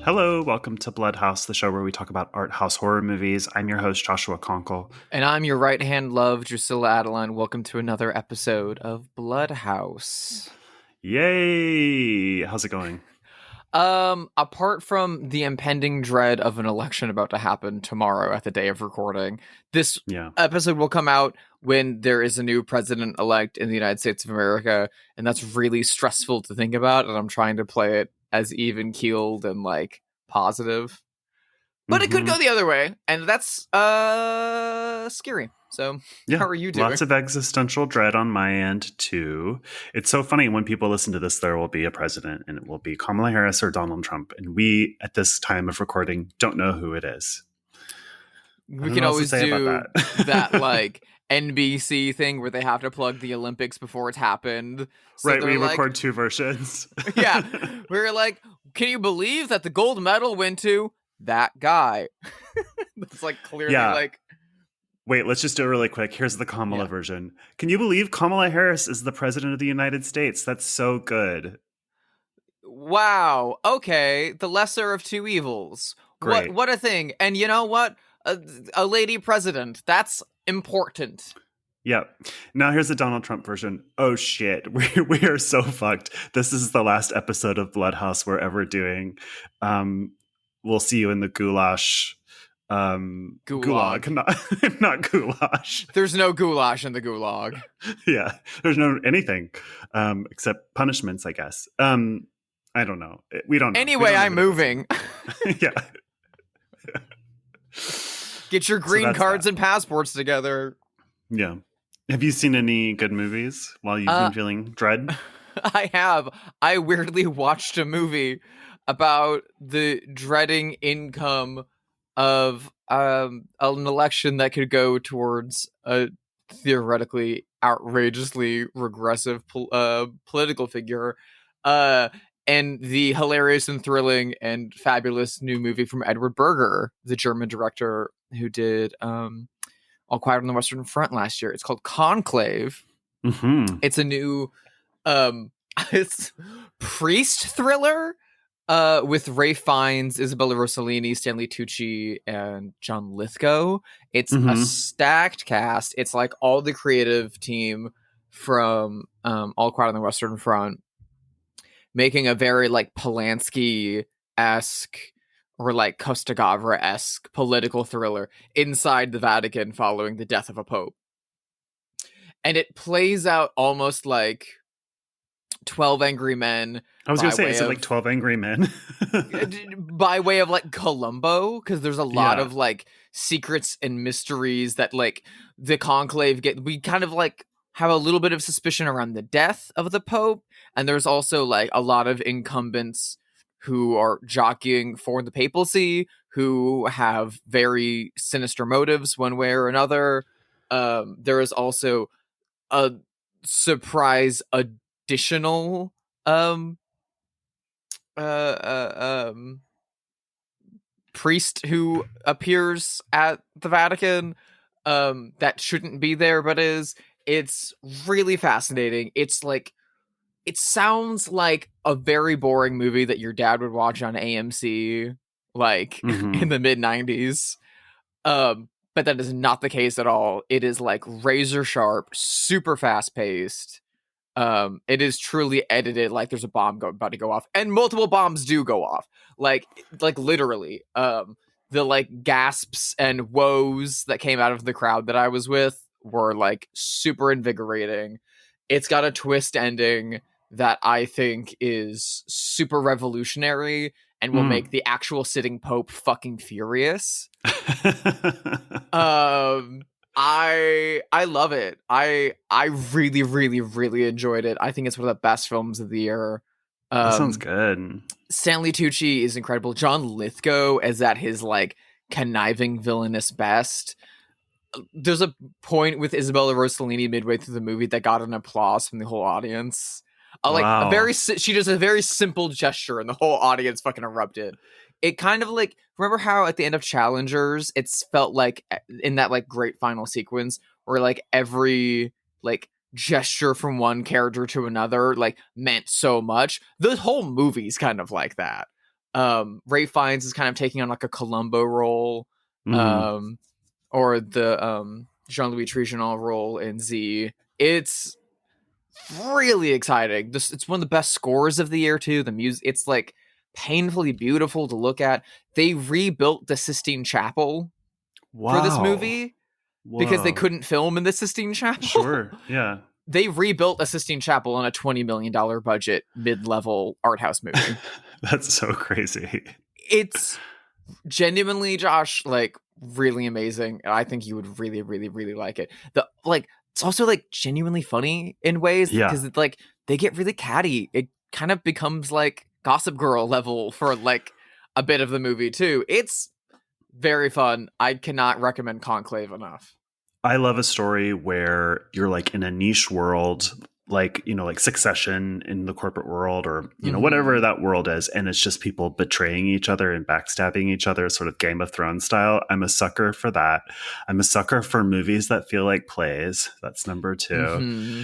Hello, welcome to Bloodhaus, the show where we talk about art house horror movies. I'm your host, Joshua Conkel. And I'm your right-hand love, Drusilla Adeline. Welcome to another episode of Bloodhaus. Yay! How's it going? Apart from the impending dread of an election about to happen tomorrow at the day of recording, this episode will come out when there is a new president-elect in the United States of America, and that's really stressful to think about, and I'm trying to play it as even-keeled and, positive. But it could go the other way, and that's scary. So, how are you doing? Lots of existential dread on my end, too. It's so funny, when people listen to this, there will be a president, and it will be Kamala Harris or Donald Trump. And we, at this time of recording, don't know who it is. We can always do that NBC thing where they have to plug the Olympics before it's happened. So right, we record two versions. Yeah, we're like, can you believe that the gold medal went to that guy? It's clearly Wait, let's just do it really quick. Here's the Kamala version. Can you believe Kamala Harris is the president of the United States? That's so good. Wow. Okay. The lesser of two evils. Great. What a thing. And you know what? A lady president. That's important. Yep. Now here's the Donald Trump version. Oh shit. We are so fucked. This is the last episode of Bloodhaus we're ever doing. We'll see you in the goulash. Gulag, not goulash. There's no goulash in the gulag. Yeah, there's no anything except punishments, I guess. I don't know. We don't know. Anyway, I'm moving. Yeah. Get your green cards and passports together. Yeah. Have you seen any good movies while you've been feeling dread? I have. I weirdly watched a movie about the dreading income of an election that could go towards a theoretically outrageously regressive political figure, and the hilarious and thrilling and fabulous new movie from Edward Berger, the German director who did All Quiet on the Western Front last year. It's called Conclave. Mm-hmm. It's a new it's priest thriller with Ralph Fiennes, Isabella Rossellini, Stanley Tucci, and John Lithgow. It's a stacked cast. It's like all the creative team from All Quiet on the Western Front making a very Polanski-esque or Costa Gavra-esque political thriller inside the Vatican following the death of a pope. And it plays out almost like 12 Angry Men. I was going to say, is it 12 Angry Men? By way of Columbo, because there's a lot of secrets and mysteries that the Conclave get. We kind of have a little bit of suspicion around the death of the Pope, and there's also a lot of incumbents who are jockeying for the papacy, who have very sinister motives one way or another. There is also a surprise additional priest who appears at the Vatican that shouldn't be there but is. It's really fascinating. It's it sounds like a very boring movie that your dad would watch on AMC in the mid-90s. But that is not the case at all. It is razor sharp, super fast-paced. It is truly edited like there's a bomb about to go off, and multiple bombs do go off. Literally. The gasps and woes that came out of the crowd that I was with were super invigorating. It's got a twist ending that I think is super revolutionary and will make the actual sitting Pope fucking furious. I love it. I really, really, really enjoyed it. I think it's one of the best films of the year. That sounds good. Stanley Tucci is incredible. John Lithgow is at his conniving villainous best. There's a point with Isabella Rossellini midway through the movie that got an applause from the whole audience. Wow. She does a very simple gesture and the whole audience fucking erupted. It kind of remember how at the end of Challengers, it's felt in that great final sequence where every gesture from one character to another meant so much. The whole movie's kind of like that. Ray Fiennes is kind of taking on like a Columbo role, Mhm. or the Jean-Louis Trigenon role in Z. It's really exciting. It's one of the best scores of the year too. The music, it's like painfully beautiful to look at. They rebuilt the Sistine Chapel for this Wow. movie because they Whoa. couldn't film in the Sistine Chapel. Sure. Yeah. They rebuilt a Sistine Chapel on a $20 million budget mid-level art house movie. That's so crazy. It's genuinely, Josh, like really amazing. And I think you would really, really, really like it. It's also like genuinely funny in ways Yeah. because it's like they get really catty. It kind of becomes like Gossip Girl level for like a bit of the movie too. It's very fun. I cannot recommend Conclave enough. I love a story where you're like in a niche world, like, you know, like Succession in the corporate world, or, you know, whatever that world is. And it's just people betraying each other and backstabbing each other, sort of Game of Thrones style. I'm a sucker for that. I'm a sucker for movies that feel like plays. That's number 2. Mm-hmm.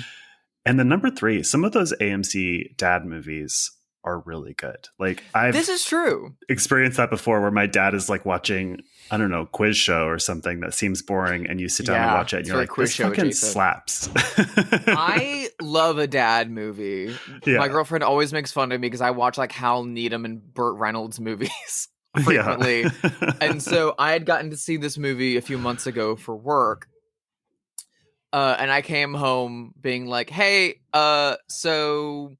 And then number 3, some of those AMC dad movies are really good. Like This is true. experienced that before, where my dad is like watching, I don't know, quiz show or something that seems boring, and you sit down and watch it and you're like, this fucking slaps. I love a dad movie. Yeah. My girlfriend always makes fun of me because I watch like Hal Needham and Burt Reynolds movies frequently. Yeah. And so I had gotten to see this movie a few months ago for work. And I came home being like, hey, so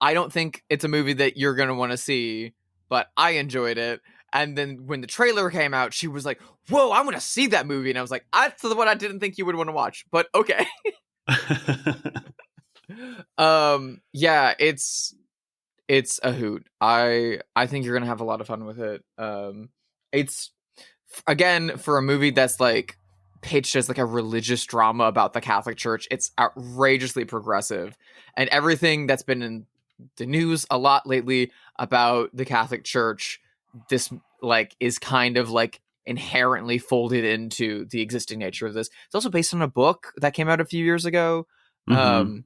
I don't think it's a movie that you're going to want to see, but I enjoyed it. And then when the trailer came out, she was like, whoa, I'm going to see that movie. And I was like, that's the one I didn't think you would want to watch, but okay. Yeah, it's a hoot. I think you're going to have a lot of fun with it. It's, again, for a movie that's like pitched as like a religious drama about the Catholic Church, it's outrageously progressive. And everything that's been in the news a lot lately about the Catholic Church, this like is kind of like inherently folded into the existing nature of this. It's also based on a book that came out a few years ago. Mm-hmm.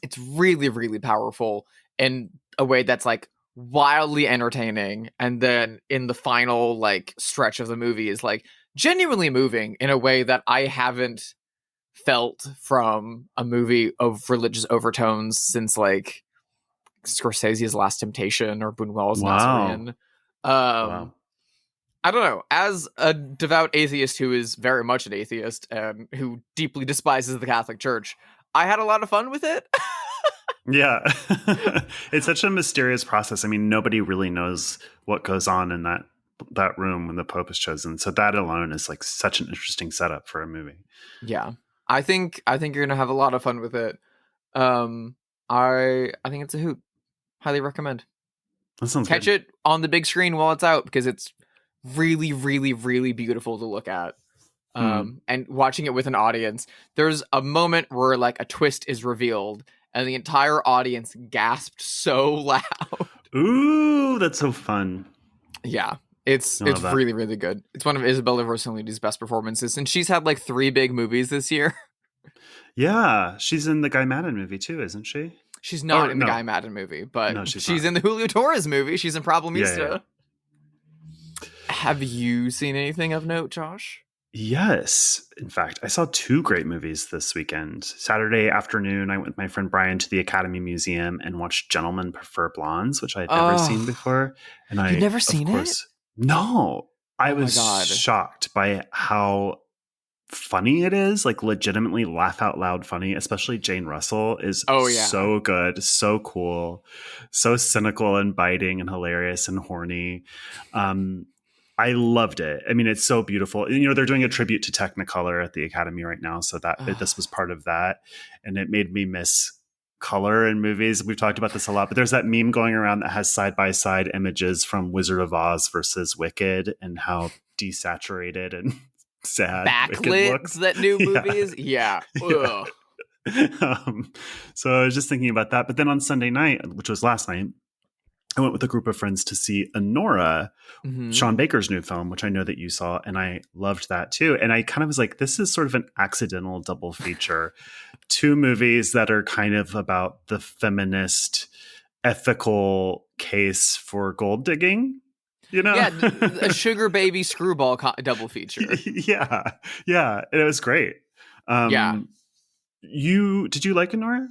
It's really, really powerful in a way that's like wildly entertaining. And then in the final like stretch of the movie is like genuinely moving in a way that I haven't felt from a movie of religious overtones since like Scorsese's Last Temptation or Buñuel's Nazarian. Wow. I don't know. As a devout atheist who is very much an atheist and who deeply despises the Catholic Church, I had a lot of fun with it. Yeah. It's such a mysterious process. I mean, nobody really knows what goes on in that room when the Pope is chosen. So that alone is like such an interesting setup for a movie. Yeah. I think you're gonna have a lot of fun with it. I think it's a hoot. Highly recommend. That sounds Catch good. it on the big screen while it's out because it's really, really, really beautiful to look at. And watching it with an audience, there's a moment where like a twist is revealed and the entire audience gasped so loud. Ooh, that's so fun. Yeah, it's really, really good. It's one of Isabella Rossellini's best performances, and she's had like 3 big movies this year. Yeah, she's in the Guy Madden movie too, isn't she? She's not in the Guy Madden movie, but No, she's in the Julio Torres movie. She's in Problemista. Yeah. Have you seen anything of note, Josh? Yes. In fact, I saw 2 great movies this weekend. Saturday afternoon, I went with my friend Brian to the Academy Museum and watched Gentlemen Prefer Blondes, which I had never seen before. And You've never seen it? No. I was God. shocked by how funny it is, like legitimately laugh out loud funny. Especially Jane Russell is so good, so cool, so cynical and biting and hilarious and horny. I loved it. I mean, it's so beautiful. You know, they're doing a tribute to Technicolor at the Academy right now, so that this was part of that, and it made me miss color in movies. We've talked about this a lot, but there's that meme going around that has side-by-side images from Wizard of Oz versus Wicked and how desaturated and sad backlit looks. That new movie is. Yeah. So I was just thinking about that. But then on Sunday night, which was last night, I went with a group of friends to see Anora, Sean Baker's new film, which I know that you saw, and I loved that too. And I kind of was like, this is sort of an accidental double feature. 2 movies that are kind of about the feminist, ethical case for gold digging, you know? Yeah, a sugar baby screwball double feature. Yeah. Yeah. And it was great. Yeah. Did you like Anora?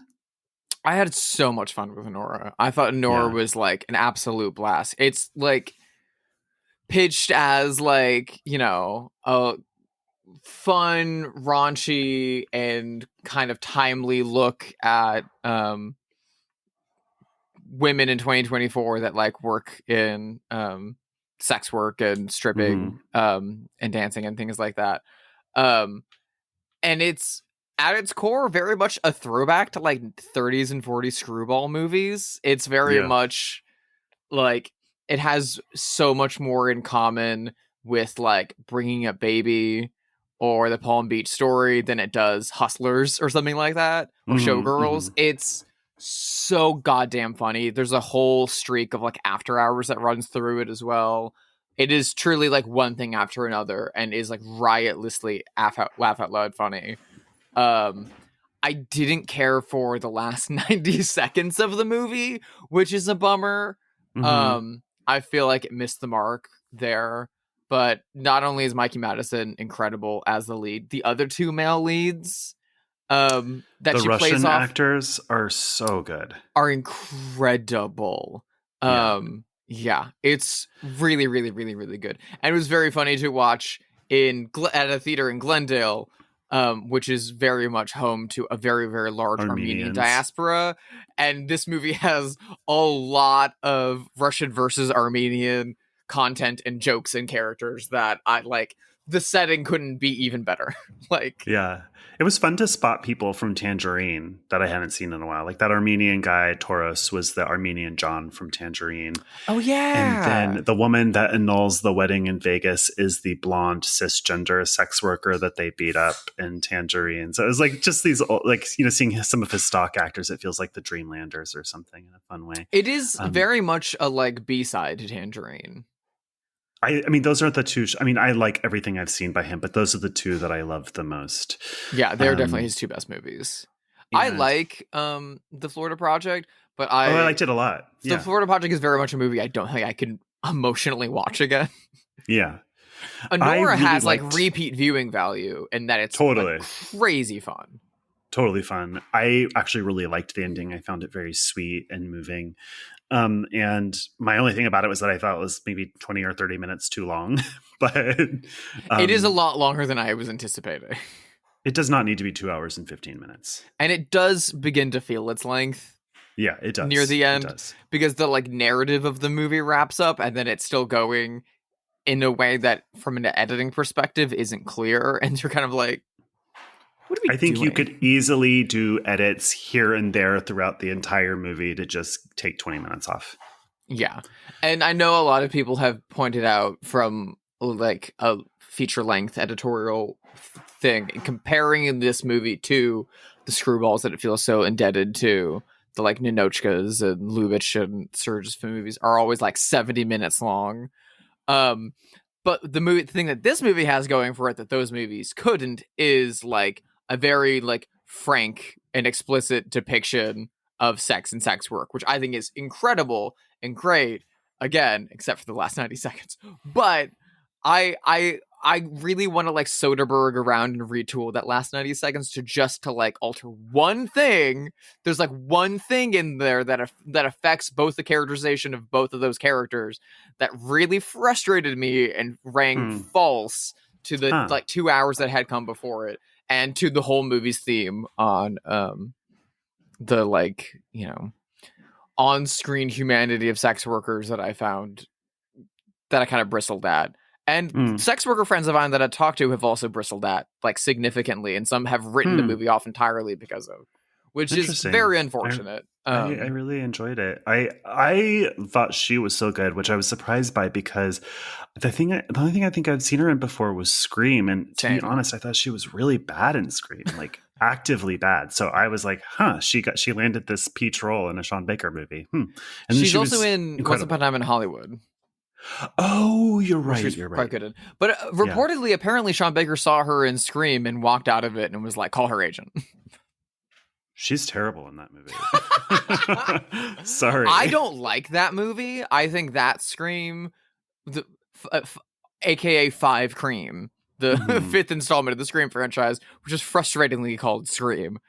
I had so much fun with Anora. I thought Anora Yeah. was like an absolute blast. It's like pitched as like, you know, a fun, raunchy, and kind of timely look at women in 2024 that like work in sex work and stripping and dancing and things like that. And it's at its core very much a throwback to like 30s and 40s screwball movies. It's very Yeah. much like it has so much more in common with like Bringing Up Baby or the Palm Beach Story than it does Hustlers or something like that, or Showgirls. It's so goddamn funny. There's a whole streak of like After Hours that runs through it as well. It is truly like one thing after another and is like riotlessly laugh out loud funny. I didn't care for the last 90 seconds of the movie, which is a bummer. I feel like it missed the mark there. But not only is Mikey Madison incredible as the lead, the other two male leads that the she Russian plays off actors are so good. are incredible. Yeah, it's really, really, really, really good. And it was very funny to watch at a theater in Glendale, which is very much home to a very, very large Armenian diaspora. And this movie has a lot of Russian versus Armenian content and jokes and characters that I like. The setting couldn't be even better. Like, yeah, it was fun to spot people from Tangerine that I hadn't seen in a while. Like that Armenian guy, Toros, was the Armenian John from Tangerine. Oh, yeah. And then the woman that annuls the wedding in Vegas is the blonde cisgender sex worker that they beat up in Tangerine. So it was like just these, like, you know, seeing some of his stock actors, it feels like the Dreamlanders or something in a fun way. It is very much a like B-side to Tangerine. I mean, those are the two. I mean, I like everything I've seen by him, but those are the two that I love the most. Yeah, they're definitely his two best movies. I like The Florida Project, but I liked it a lot. The Florida Project is very much a movie I don't think I can emotionally watch again. Yeah. Anora really has like repeat viewing value in that it's totally like, crazy fun. Totally fun. I actually really liked the ending. I found it very sweet and moving. And my only thing about it was that I thought it was maybe 20 or 30 minutes too long, but it is a lot longer than I was anticipating. It does not need to be 2 hours and 15 minutes. And it does begin to feel its length. Yeah, it does. Near the end, because the like narrative of the movie wraps up and then it's still going in a way that from an editing perspective isn't clear. And you're kind of like, I think you could easily do edits here and there throughout the entire movie to just take 20 minutes off. Yeah. And I know a lot of people have pointed out from like a feature length editorial thing, comparing this movie to the screwballs that it feels so indebted to. The like Ninochkas and Lubitsch and Surge's movies are always like 70 minutes long. But the thing that this movie has going for it that those movies couldn't is like a very like frank and explicit depiction of sex and sex work, which I think is incredible and great. Again, except for the last 90 seconds. But I really want to like Soderbergh around and retool that last 90 seconds to like alter one thing. There's like one thing in there that affects both the characterization of both of those characters that really frustrated me and rang false to the like 2 hours that had come before it. And to the whole movie's theme on the like, you know, on-screen humanity of sex workers that I found that I kind of bristled at. And sex worker friends of mine that I talked to have also bristled at like significantly, and some have written the movie off entirely because of, which is very unfortunate. I really enjoyed it. I thought she was so good, which I was surprised by because the only thing I think I'd seen her in before was Scream, and to be honest, I thought she was really bad in Scream, like actively bad. So I was like, she landed this peach role in a Sean Baker movie. And she's also in Once Upon a Time in Hollywood. Oh, you're right. You're right. Good. But reportedly, apparently, Sean Baker saw her in Scream and walked out of it and was like, "Call her agent." She's terrible in that movie. Sorry. I don't like that movie. I think that Scream, aka Five Cream, the fifth installment of the Scream franchise, which is frustratingly called Scream.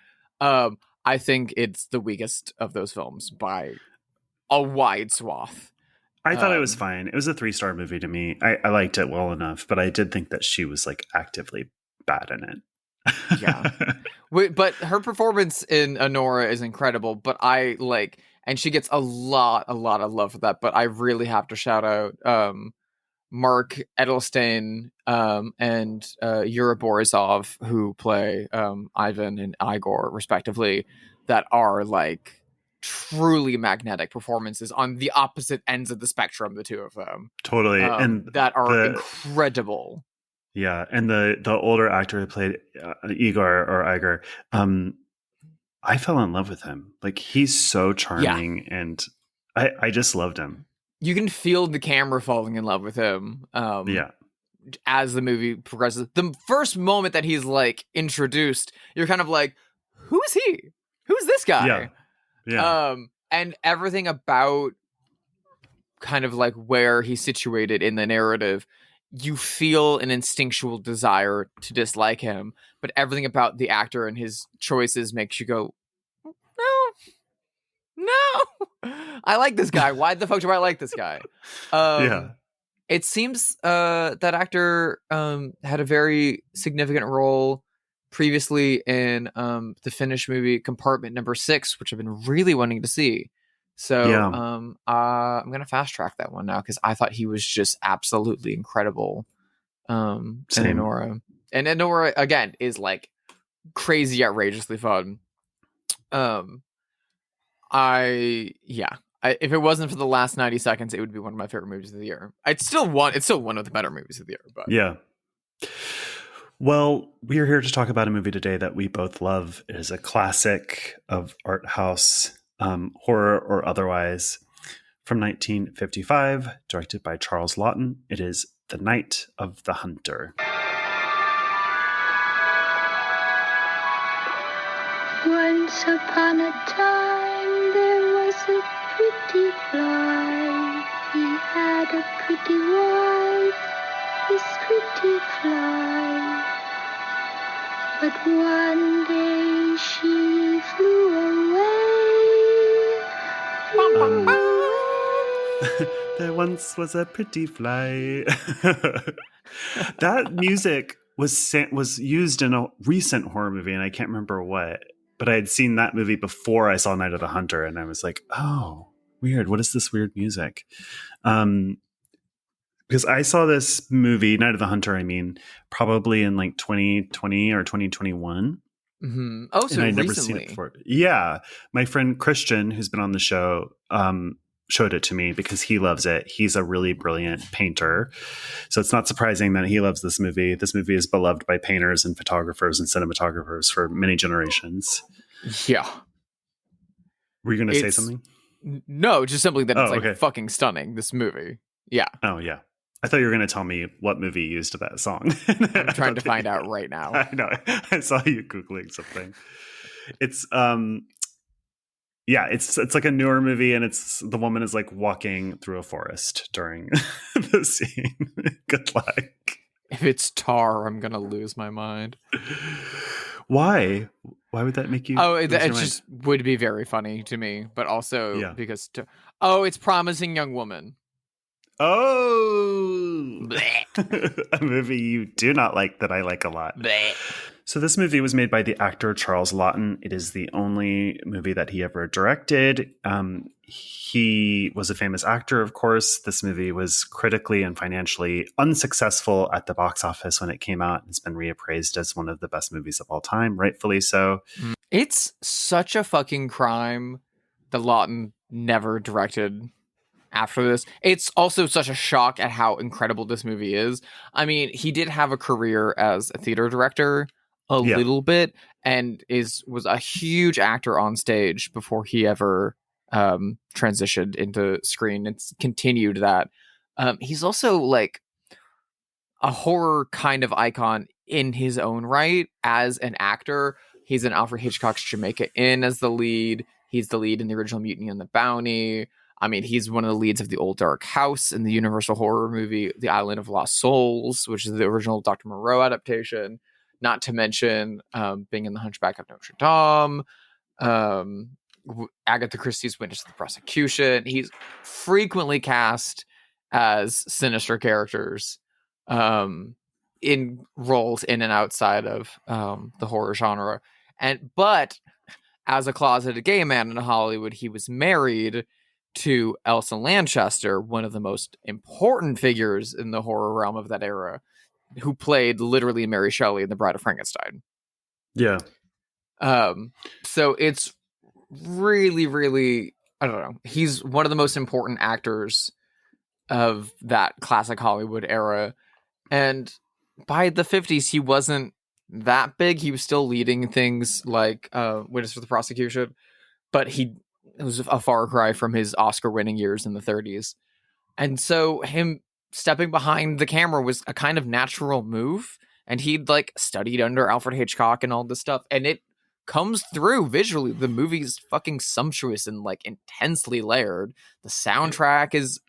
I think it's the weakest of those films by a wide swath. I thought it was fine. It was a 3-star movie to me. I liked it well enough, but I did think that she was like actively bad in it. Yeah. But her performance in Anora is incredible, but I like, and she gets a lot of love for that, but I really have to shout out Mark Edelstein and Yura Borisov, who play Ivan and Igor respectively, that are like truly magnetic performances on the opposite ends of the spectrum, the two of them. Totally. And that are incredible. Yeah, and the older actor who played Igor, I fell in love with him. Like, he's so charming, and I just loved him. You can feel the camera falling in love with him. As the movie progresses, the first moment that he's like introduced, you're kind of like, "Who is he? Who's this guy?" Yeah. And everything about kind of like where he's situated in the narrative, you feel an instinctual desire to dislike him, but everything about the actor and his choices makes you go, no, I like this guy. Why the fuck do I like this guy? It seems that actor had a very significant role previously in the Finnish movie Compartment Number 6, which I've been really wanting to see. So I'm gonna fast track that one now because I thought he was just absolutely incredible. In Anora. And Anora again is like crazy, outrageously fun. If it wasn't for the last 90 seconds, it would be one of my favorite movies of the year. It's still one of the better movies of the year. But yeah. Well, we are here to talk about a movie today that we both love. It is a classic of art house, horror or otherwise, from 1955, directed by Charles Laughton. It is The Night of the Hunter. Once upon a time, there was a pretty fly. He had a pretty wife, this pretty fly. But one day she flew away. There once was a pretty fly. That music was used in a recent horror movie, and I can't remember what. But I had seen that movie before I saw Night of the Hunter, and I was like, "Oh, weird! What is this weird music?" Because I saw this movie, Night of the Hunter. I mean, probably in like 2020 or 2021. Mm-hmm. Oh, so and I'd recently. never seen it before. Yeah, my friend Christian, who's been on the show, showed it to me because he loves it. He's a really brilliant painter. So it's not surprising that he loves this movie. This movie is beloved by painters and photographers and cinematographers for many generations. Yeah. Were you going to say something? No, just simply that it's fucking stunning, this movie. Yeah. Oh, yeah. I thought you were going to tell me what movie used that song. I'm trying to find out right now. I know. I saw you Googling something. It's, it's like a newer movie, and it's the woman is like walking through a forest during the scene. Good luck. If it's Tar, I'm gonna lose my mind. Why? Why would that make you? Oh, it just would be very funny to me, but also because it's Promising Young Woman. Oh, a movie you do not like that I like a lot. Blech. So this movie was made by the actor Charles Laughton. It is the only movie that he ever directed. He was a famous actor, of course. This movie was critically and financially unsuccessful at the box office when it came out. It's been reappraised as one of the best movies of all time, rightfully so. It's such a fucking crime that Laughton never directed after this. It's also such a shock at how incredible this movie is. I mean, he did have a career as a theater director a little bit, and was a huge actor on stage before he ever transitioned into screen and continued that. He's also like a horror kind of icon in his own right as an actor, He's in Alfred Hitchcock's Jamaica Inn as the lead. He's the lead in the original Mutiny on the Bounty. I mean, he's one of the leads of the Old Dark House in the Universal horror movie The Island of Lost Souls, which is the original Dr. Moreau adaptation. Not to mention being in The Hunchback of Notre Dame, Agatha Christie's Witness to the Prosecution. He's frequently cast as sinister characters in roles in and outside of the horror genre. But as a closeted gay man in Hollywood, he was married to Elsa Lanchester, one of the most important figures in the horror realm of that era, who played literally Mary Shelley in The Bride of Frankenstein. Yeah. So it's really, really, I don't know. He's one of the most important actors of that classic Hollywood era. And by the 50s, he wasn't that big. He was still leading things like Witness for the Prosecution, but it was a far cry from his Oscar-winning years in the 30s. And so him stepping behind the camera was a kind of natural move. And he'd like studied under Alfred Hitchcock and all this stuff. And it comes through visually. The movie's fucking sumptuous and like intensely layered. The soundtrack is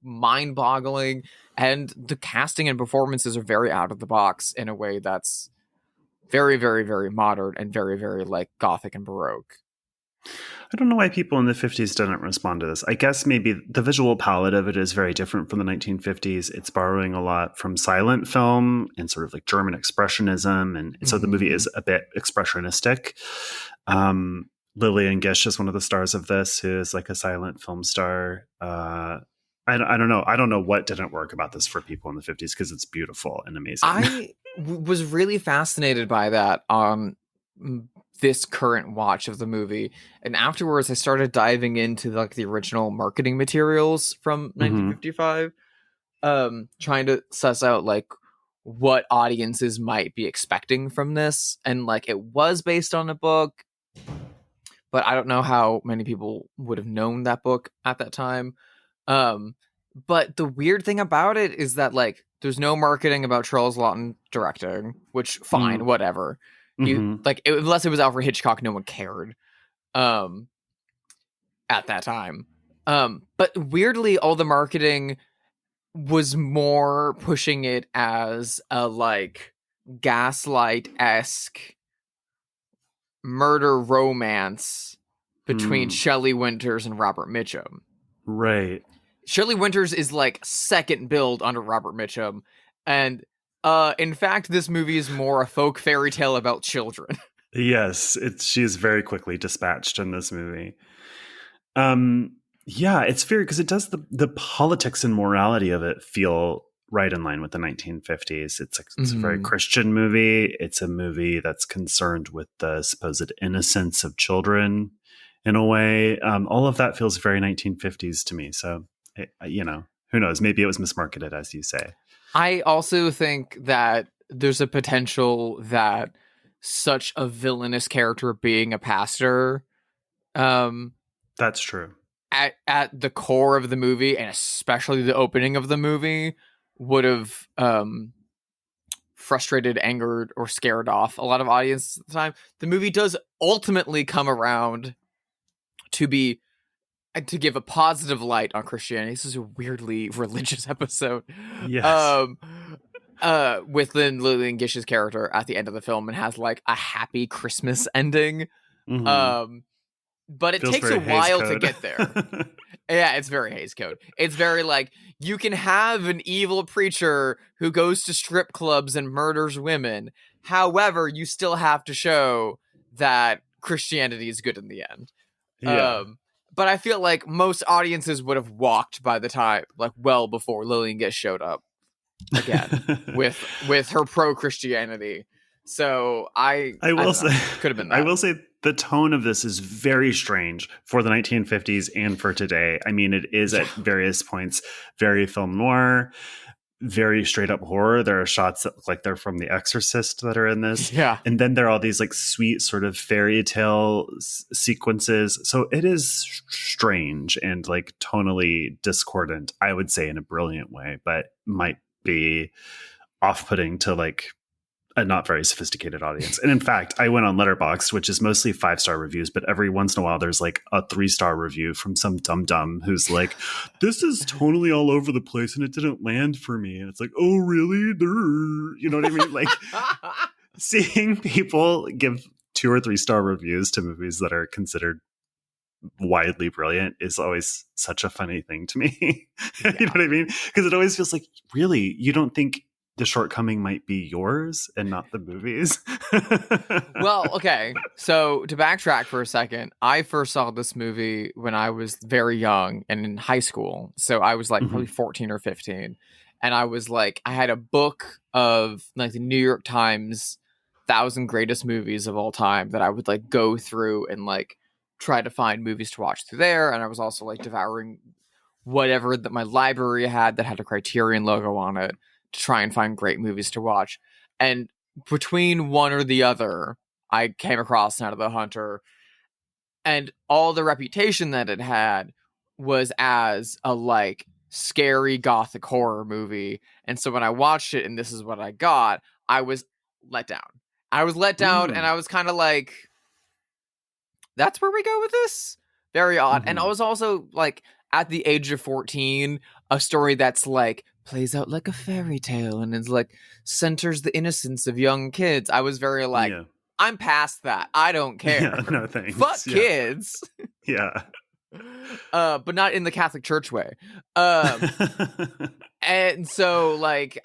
mind-boggling. And the casting and performances are very out of the box in a way that's very, very, very modern and very, very like Gothic and Baroque. I don't know why people in the 50s didn't respond to this. I guess maybe the visual palette of it is very different from the 1950s. It's borrowing a lot from silent film and sort of like German expressionism. And so the movie is a bit expressionistic. Lilian Gish is one of the stars of this, who is like a silent film star. I don't know. I don't know what didn't work about this for people in the 50s because it's beautiful and amazing. I was really fascinated by that on this current watch of the movie, and afterwards I started diving into like the original marketing materials from 1955, trying to suss out like what audiences might be expecting from this. And like it was based on a book, but I don't know how many people would have known that book at that time. But the weird thing about it is that like there's no marketing about Charles Laughton directing, which fine, whatever. Unless it was Alfred Hitchcock, no one cared at that time. But weirdly, all the marketing was more pushing it as a like Gaslight-esque murder romance between Shelley Winters and Robert Mitchum. Right. Shelley Winters is like second build under Robert Mitchum, and in fact, this movie is more a folk fairy tale about children. Yes, she is very quickly dispatched in this movie. Yeah, it's very, because it does the politics and morality of it feel right in line with the 1950s. It's a very Christian movie. It's a movie that's concerned with the supposed innocence of children in a way. All of that feels very 1950s to me. So, who knows? Maybe it was mismarketed, as you say. I also think that there's a potential that such a villainous character being a pastor, that's true, at the core of the movie, and especially the opening of the movie, would have frustrated, angered, or scared off a lot of audiences at the time. The movie does ultimately come around to give a positive light on Christianity. This is a weirdly religious episode. Yes. With Lilian Gish's character at the end of the film, and has like a happy Christmas ending. But it Feels takes a while to get there. Yeah, it's very Hays Code. It's very like, you can have an evil preacher who goes to strip clubs and murders women. However, you still have to show that Christianity is good in the end. Yeah. But I feel like most audiences would have walked by the time, like well before Lilian Gish showed up again with her pro-Christianity. So I will say, could have been that. I will say the tone of this is very strange for the 1950s and for today. I mean, it is at various points very film noir, very straight up horror. There are shots that look like they're from The Exorcist that are in this. Yeah. And then there are all these like sweet sort of fairy tale sequences. So it is strange and like tonally discordant, I would say, in a brilliant way, but might be off-putting to like a not very sophisticated audience. And in fact, I went on Letterboxd, which is mostly 5-star reviews, but every once in a while there's like a 3-star review from some dum-dum who's like, this is totally all over the place and it didn't land for me. And it's like, oh, really? You know what I mean? Like seeing people give 2 or 3-star reviews to movies that are considered widely brilliant is always such a funny thing to me. Yeah. You know what I mean? Because it always feels like, really, you don't think the shortcoming might be yours and not the movie's? Well, okay. So to backtrack for a second, I first saw this movie when I was very young and in high school. So I was like probably 14 or 15. And I was like, I had a book of like the New York Times 1,000 greatest movies of all time that I would like go through and like try to find movies to watch through there. And I was also like devouring whatever that my library had that had a Criterion logo on it to try and find great movies to watch. And between one or the other, I came across Night of the Hunter, and all the reputation that it had was as a like scary gothic horror movie. And so when I watched it and this is what I got, I was let down. And I was kind of like, that's where we go with this? Very odd. And I was also like, at the age of 14, a story that's like plays out like a fairy tale and is like centers the innocence of young kids. I was very like, I'm past that. I don't care. Yeah, no thanks. Fuck kids. Yeah. But not in the Catholic Church way. And so like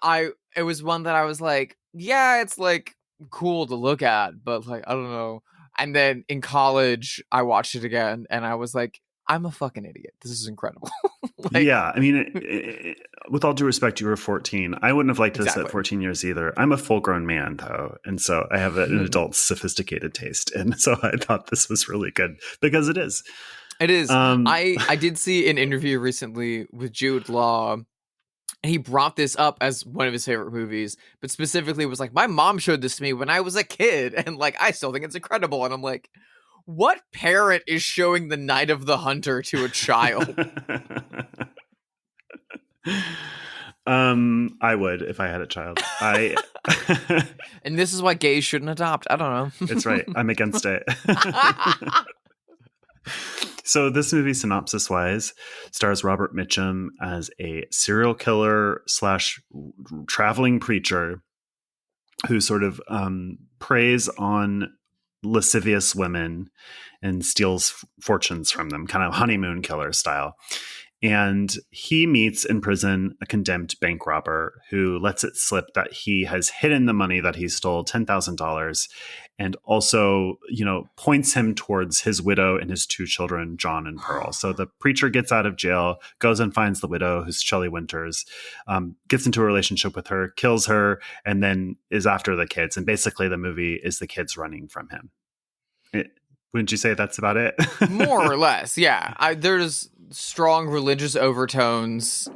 it was one that I was like, yeah, it's like cool to look at, but like I don't know. And then in college, I watched it again, and I was like, I'm a fucking idiot. This is incredible. Like, yeah, I mean, with all due respect, you were 14. I wouldn't have liked this at 14 years either. I'm a full-grown man, though, and so I have an adult, sophisticated taste, and so I thought this was really good because it is. It is. I did see an interview recently with Jude Law, and he brought this up as one of his favorite movies, but specifically was like, my mom showed this to me when I was a kid, and like I still think it's incredible. And I'm like, what parent is showing The Night of the Hunter to a child? I would if I had a child. And this is why gays shouldn't adopt. I don't know. It's right. I'm against it. So this movie, synopsis-wise, stars Robert Mitchum as a serial killer / traveling preacher who sort of preys on lascivious women and steals fortunes from them, kind of honeymoon killer style. And he meets in prison a condemned bank robber who lets it slip that he has hidden the money that he stole, $10,000, and also, points him towards his widow and his 2 children, John and Pearl. So the preacher gets out of jail, goes and finds the widow, who's Shelley Winters, gets into a relationship with her, kills her, and then is after the kids. And basically the movie is the kids running from him. Wouldn't you say that's about it? More or less, yeah. There's strong religious overtones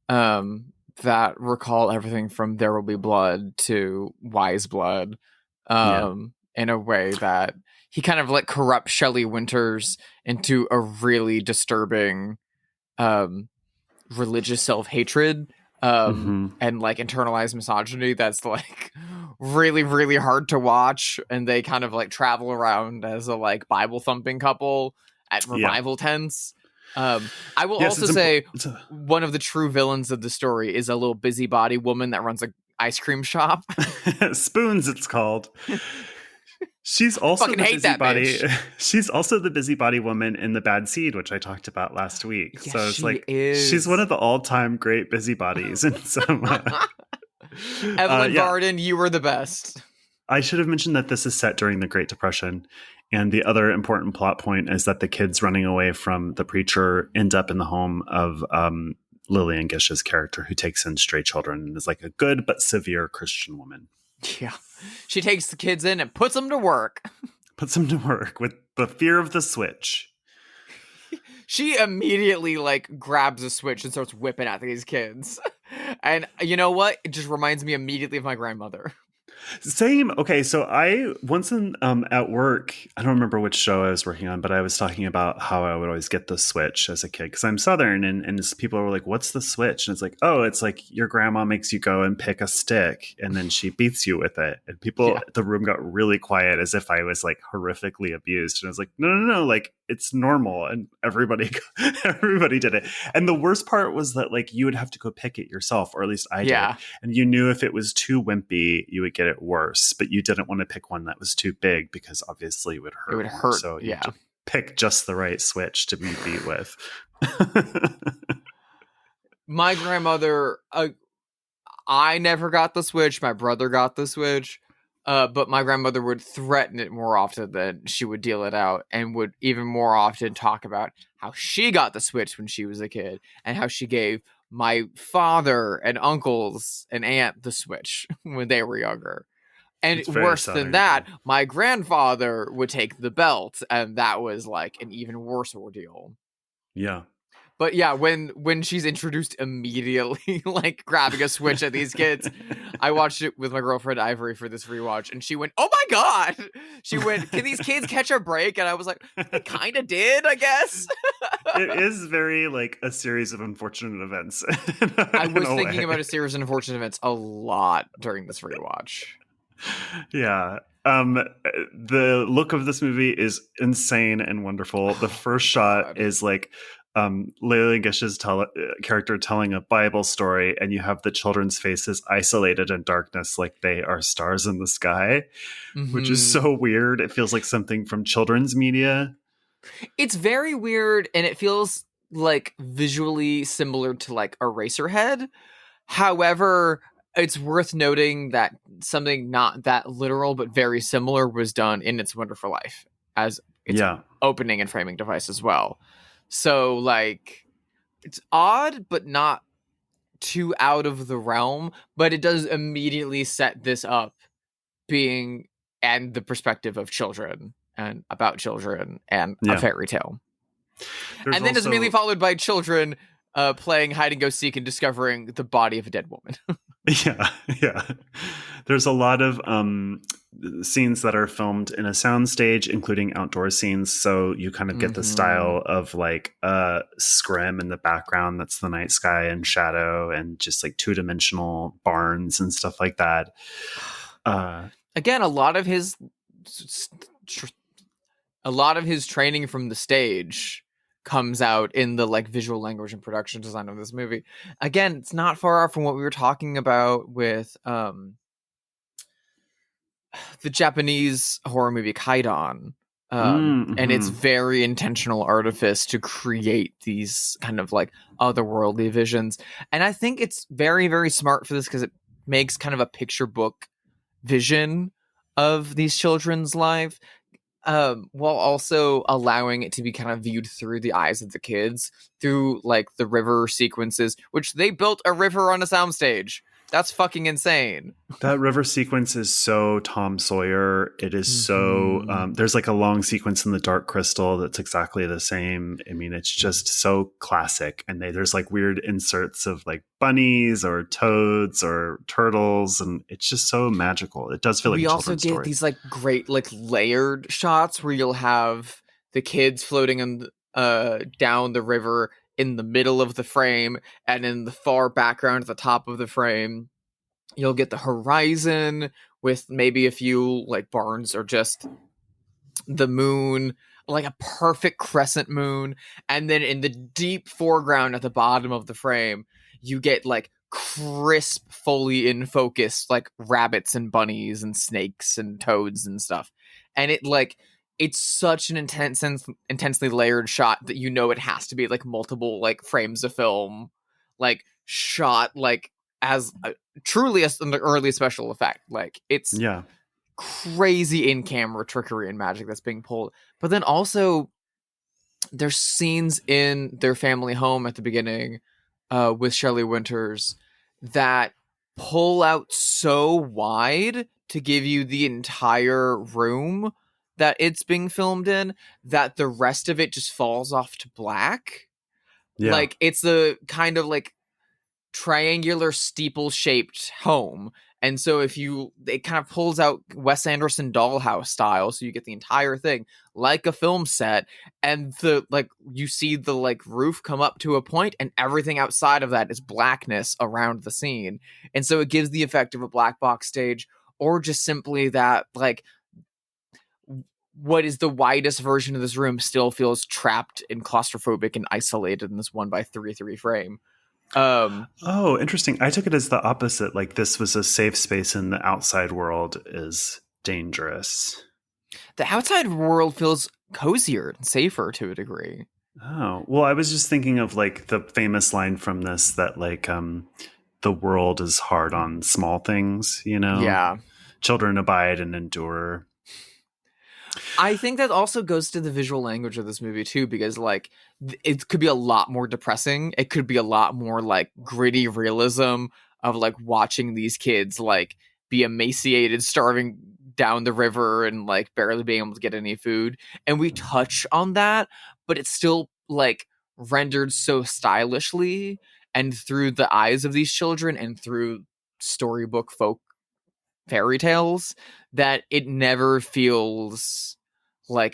that recall everything from There Will Be Blood to Wise Blood in a way that he kind of like corrupts Shelley Winters into a really disturbing religious self-hatred and like internalized misogyny that's like really, really hard to watch. And they kind of like travel around as a like Bible thumping couple at revival tents. I will also say one of the true villains of the story is a little busybody woman that runs an ice cream shop. Spoons, it's called. She's also the busybody. She's also the busybody woman in The Bad Seed, which I talked about last week. Yes, so it's like she's one of the all-time great busybodies. And so, Evelyn Varden, you were the best. I should have mentioned that this is set during the Great Depression. And the other important plot point is that the kids running away from the preacher end up in the home of Lilian Gish's character, who takes in stray children and is like a good but severe Christian woman. Yeah. She takes the kids in and puts them to work. Puts them to work with the fear of the switch. She immediately like grabs a switch and starts whipping at these kids. And you know what? It just reminds me immediately of my grandmother. Same. Okay, so I once in at work, I don't remember which show I was working on, but I was talking about how I would always get the Switch as a kid because I'm Southern, and people were like, "What's the Switch?" And it's like, "Oh, it's like your grandma makes you go and pick a stick, and then she beats you with it." And people, Yeah. the room got really quiet as if I was like horrifically abused, and I was like, "No, no, no! Like it's normal," and everybody, everybody did it. And the worst part was that like you would have to go pick it yourself, or at least I did. Yeah. And you knew if it was too wimpy, you would get it worse, but you didn't want to pick one that was too big because obviously it would hurt. It would more. hurt. So you Yeah. had to pick just the right Switch to be beat with. My grandmother, I never got the Switch. My brother got the Switch. But my grandmother would threaten it more often than she would deal it out, and would even more often talk about how she got the Switch when she was a kid and how she gave my father and uncles and aunt the Switch when they were younger. And It's very worse Southern, than that, my grandfather would take the belt, and that was like an even worse ordeal. Yeah. But yeah, when she's introduced immediately, like grabbing a Switch at these kids, I watched it with my girlfriend Ivory for this rewatch, and she went, "Oh my god!" She went, "Can these kids catch a break?" And I was like, "They kind of did, I guess." It is very like a series of unfortunate events. I was thinking about a series of unfortunate events a lot during this rewatch. Yeah. The look of this movie is insane and wonderful. The first shot God. is like Lilian Gish's character telling a Bible story, and you have the children's faces isolated in darkness like they are stars in the sky, which is so weird. It feels like something from children's media. It's very weird, and it feels like visually similar to like Eraserhead. However, it's worth noting that something not that literal but very similar was done in It's a Wonderful Life as its opening and framing device as well. So like it's odd but not too out of the realm, but it does immediately set this up being and the perspective of children and about children and a fairy tale. And then it's immediately followed by children playing hide and go seek and discovering the body of a dead woman. Yeah. There's a lot of scenes that are filmed in a soundstage, including outdoor scenes. So you kind of get the style of like scrim in the background. That's the night sky and shadow and just like 2-dimensional barns and stuff like that. Again, a lot of his training from the stage comes out in the like visual language and production design of this movie. Again, it's not far off from what we were talking about with the Japanese horror movie Kaidan. And it's very intentional artifice to create these kind of like otherworldly visions. And I think it's very, very smart for this because it makes kind of a picture book vision of these children's life. While also allowing it to be kind of viewed through the eyes of the kids, through like the river sequences, which they built a river on a soundstage. That's fucking insane. That river sequence is so Tom Sawyer. It is so there's like a long sequence in the Dark Crystal that's exactly the same. I mean, it's just so classic. And there's like weird inserts of like bunnies or toads or turtles, and it's just so magical. It does feel like a children's story. We also get these like great like layered shots where you'll have the kids floating in down the river in the middle of the frame, and in the far background at the top of the frame you'll get the horizon with maybe a few like barns or just the moon, like a perfect crescent moon. And then in the deep foreground at the bottom of the frame you get like crisp, fully in focus like rabbits and bunnies and snakes and toads and stuff. And it like it's such an intensely layered shot that you know it has to be like multiple like frames of film, like shot like as truly an early special effect. Like it's crazy in camera trickery and magic that's being pulled. But then also there's scenes in their family home at the beginning with Shelley Winters that pull out so wide to give you the entire room that it's being filmed in, that the rest of it just falls off to black. Like it's a kind of like triangular steeple shaped home, And so it kind of pulls out Wes Anderson Dollhouse style, so you get the entire thing like a film set, and you see the roof come up to a point, and everything outside of that is blackness around the scene, and so it gives the effect of a black box stage, or just simply that what is the widest version of this room still feels trapped and claustrophobic and isolated in this 1x3 frame. Oh, interesting. I took it as the opposite. Like this was a safe space and the outside world is dangerous. The outside world feels cozier and safer to a degree. Oh, well, I was just thinking of like the famous line from this that the world is hard on small things, you know? Yeah. Children abide and endure. I think that also goes to the visual language of this movie too, because it could be a lot more depressing. It could be a lot more gritty realism of watching these kids be emaciated, starving down the river, and barely being able to get any food. And we touch on that, but it's still rendered so stylishly and through the eyes of these children and through storybook folk fairy tales that it never feels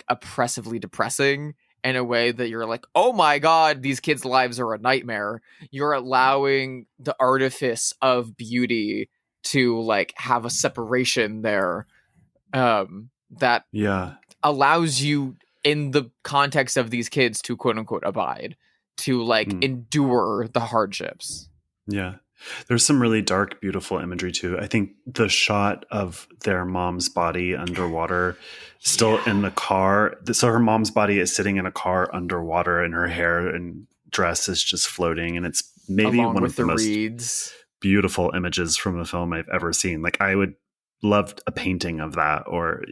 oppressively depressing in a way that you're oh my god, these kids' lives are a nightmare. You're allowing the artifice of beauty to have a separation there that allows you in the context of these kids to quote unquote abide, to endure the hardships. Yeah. There's some really dark, beautiful imagery too. I think the shot of their mom's body underwater, still in the car. So her mom's body is sitting in a car underwater, and her hair and dress is just floating. And it's maybe along one with of the most reeds. Beautiful images from a film I've ever seen. I would love a painting of that, or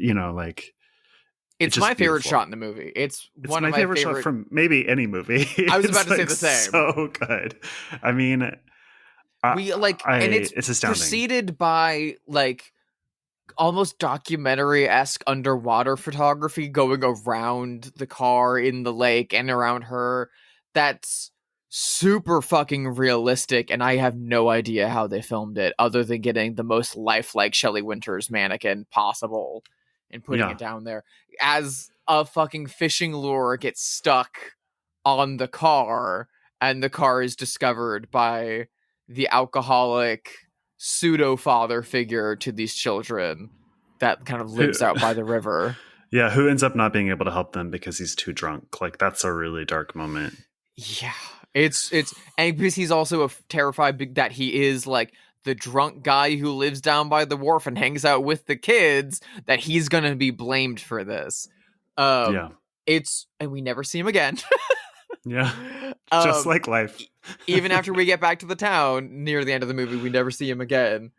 it's my favorite shot in the movie. It's one of my favorite shot from maybe any movie. I was about to say the same. So good. I mean. And it's astounding. Preceded by almost documentary-esque underwater photography going around the car in the lake and around her. That's super fucking realistic, and I have no idea how they filmed it other than getting the most lifelike Shelley Winters mannequin possible and putting it down there. As a fucking fishing lure gets stuck on the car, and the car is discovered by the alcoholic pseudo father figure to these children that kind of lives out by the river. Yeah, who ends up not being able to help them because he's too drunk. That's a really dark moment. Yeah, it's and because he's also terrified that he is the drunk guy who lives down by the wharf and hangs out with the kids, that he's gonna be blamed for this. And we never see him again. Yeah, just like life. Even after we get back to the town near the end of the movie, we never see him again.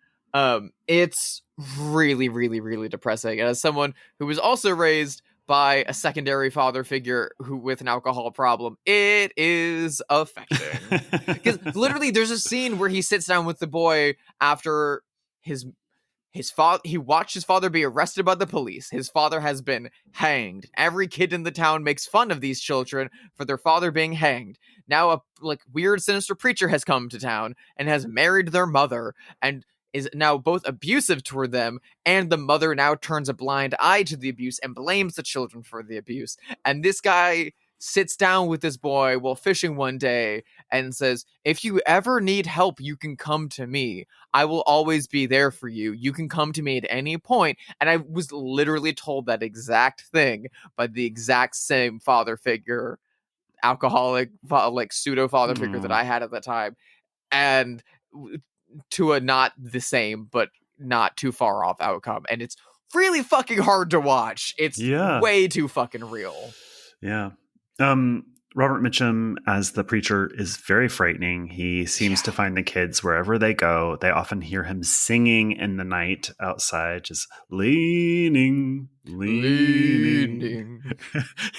It's really, really, really depressing. And as someone who was also raised by a secondary father figure with an alcohol problem, it is affecting. Because literally, there's a scene where he sits down with the boy after his father. He watched his father be arrested by the police. His father has been hanged. Every kid in the town makes fun of these children for their father being hanged. Now a weird, sinister preacher has come to town and has married their mother and is now both abusive toward them, and the mother now turns a blind eye to the abuse and blames the children for the abuse. And this guy sits down with this boy while fishing one day and says, if you ever need help, you can come to me. I will always be there for you. You can come to me at any point. And I was literally told that exact thing by the exact same father figure, alcoholic, pseudo father figure that I had at the time. And to a not the same, but not too far off outcome. And it's really fucking hard to watch. It's way too fucking real. Yeah. Robert Mitchum as the preacher is very frightening. He seems to find the kids wherever they go. They often hear him singing in the night outside, just leaning.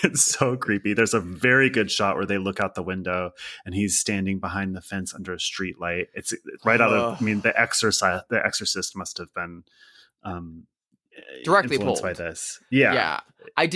It's so creepy. There's a very good shot where they look out the window and he's standing behind the fence under a street light. It's right out of, The Exorcist must have been directly influenced pulled by this. Yeah. I've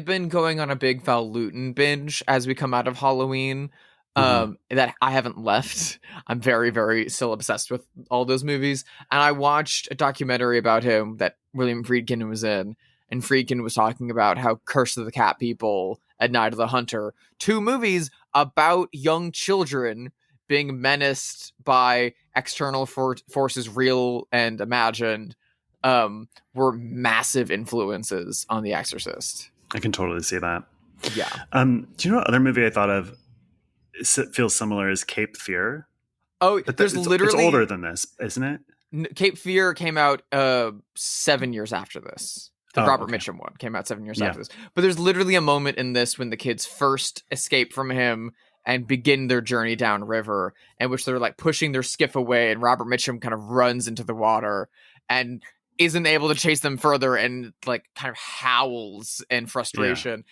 been going on a big Val Lewton binge as we come out of Halloween. that I haven't left. I'm very, very still obsessed with all those movies. And I watched a documentary about him that William Friedkin was in. And Friedkin was talking about how Curse of the Cat People and Night of the Hunter, 2 movies about young children being menaced by external forces, real and imagined, were massive influences on The Exorcist. I can totally see that. Yeah. Do you know what other movie I thought of feels similar is Cape Fear? Oh, But there's literally... It's older than this, isn't it? Cape Fear came out 7 years after this. The Robert Mitchum one came out 7 years after this. But there's literally a moment in this when the kids first escape from him and begin their journey downriver, in which they're like pushing their skiff away, and Robert Mitchum kind of runs into the water and isn't able to chase them further and like kind of howls in frustration.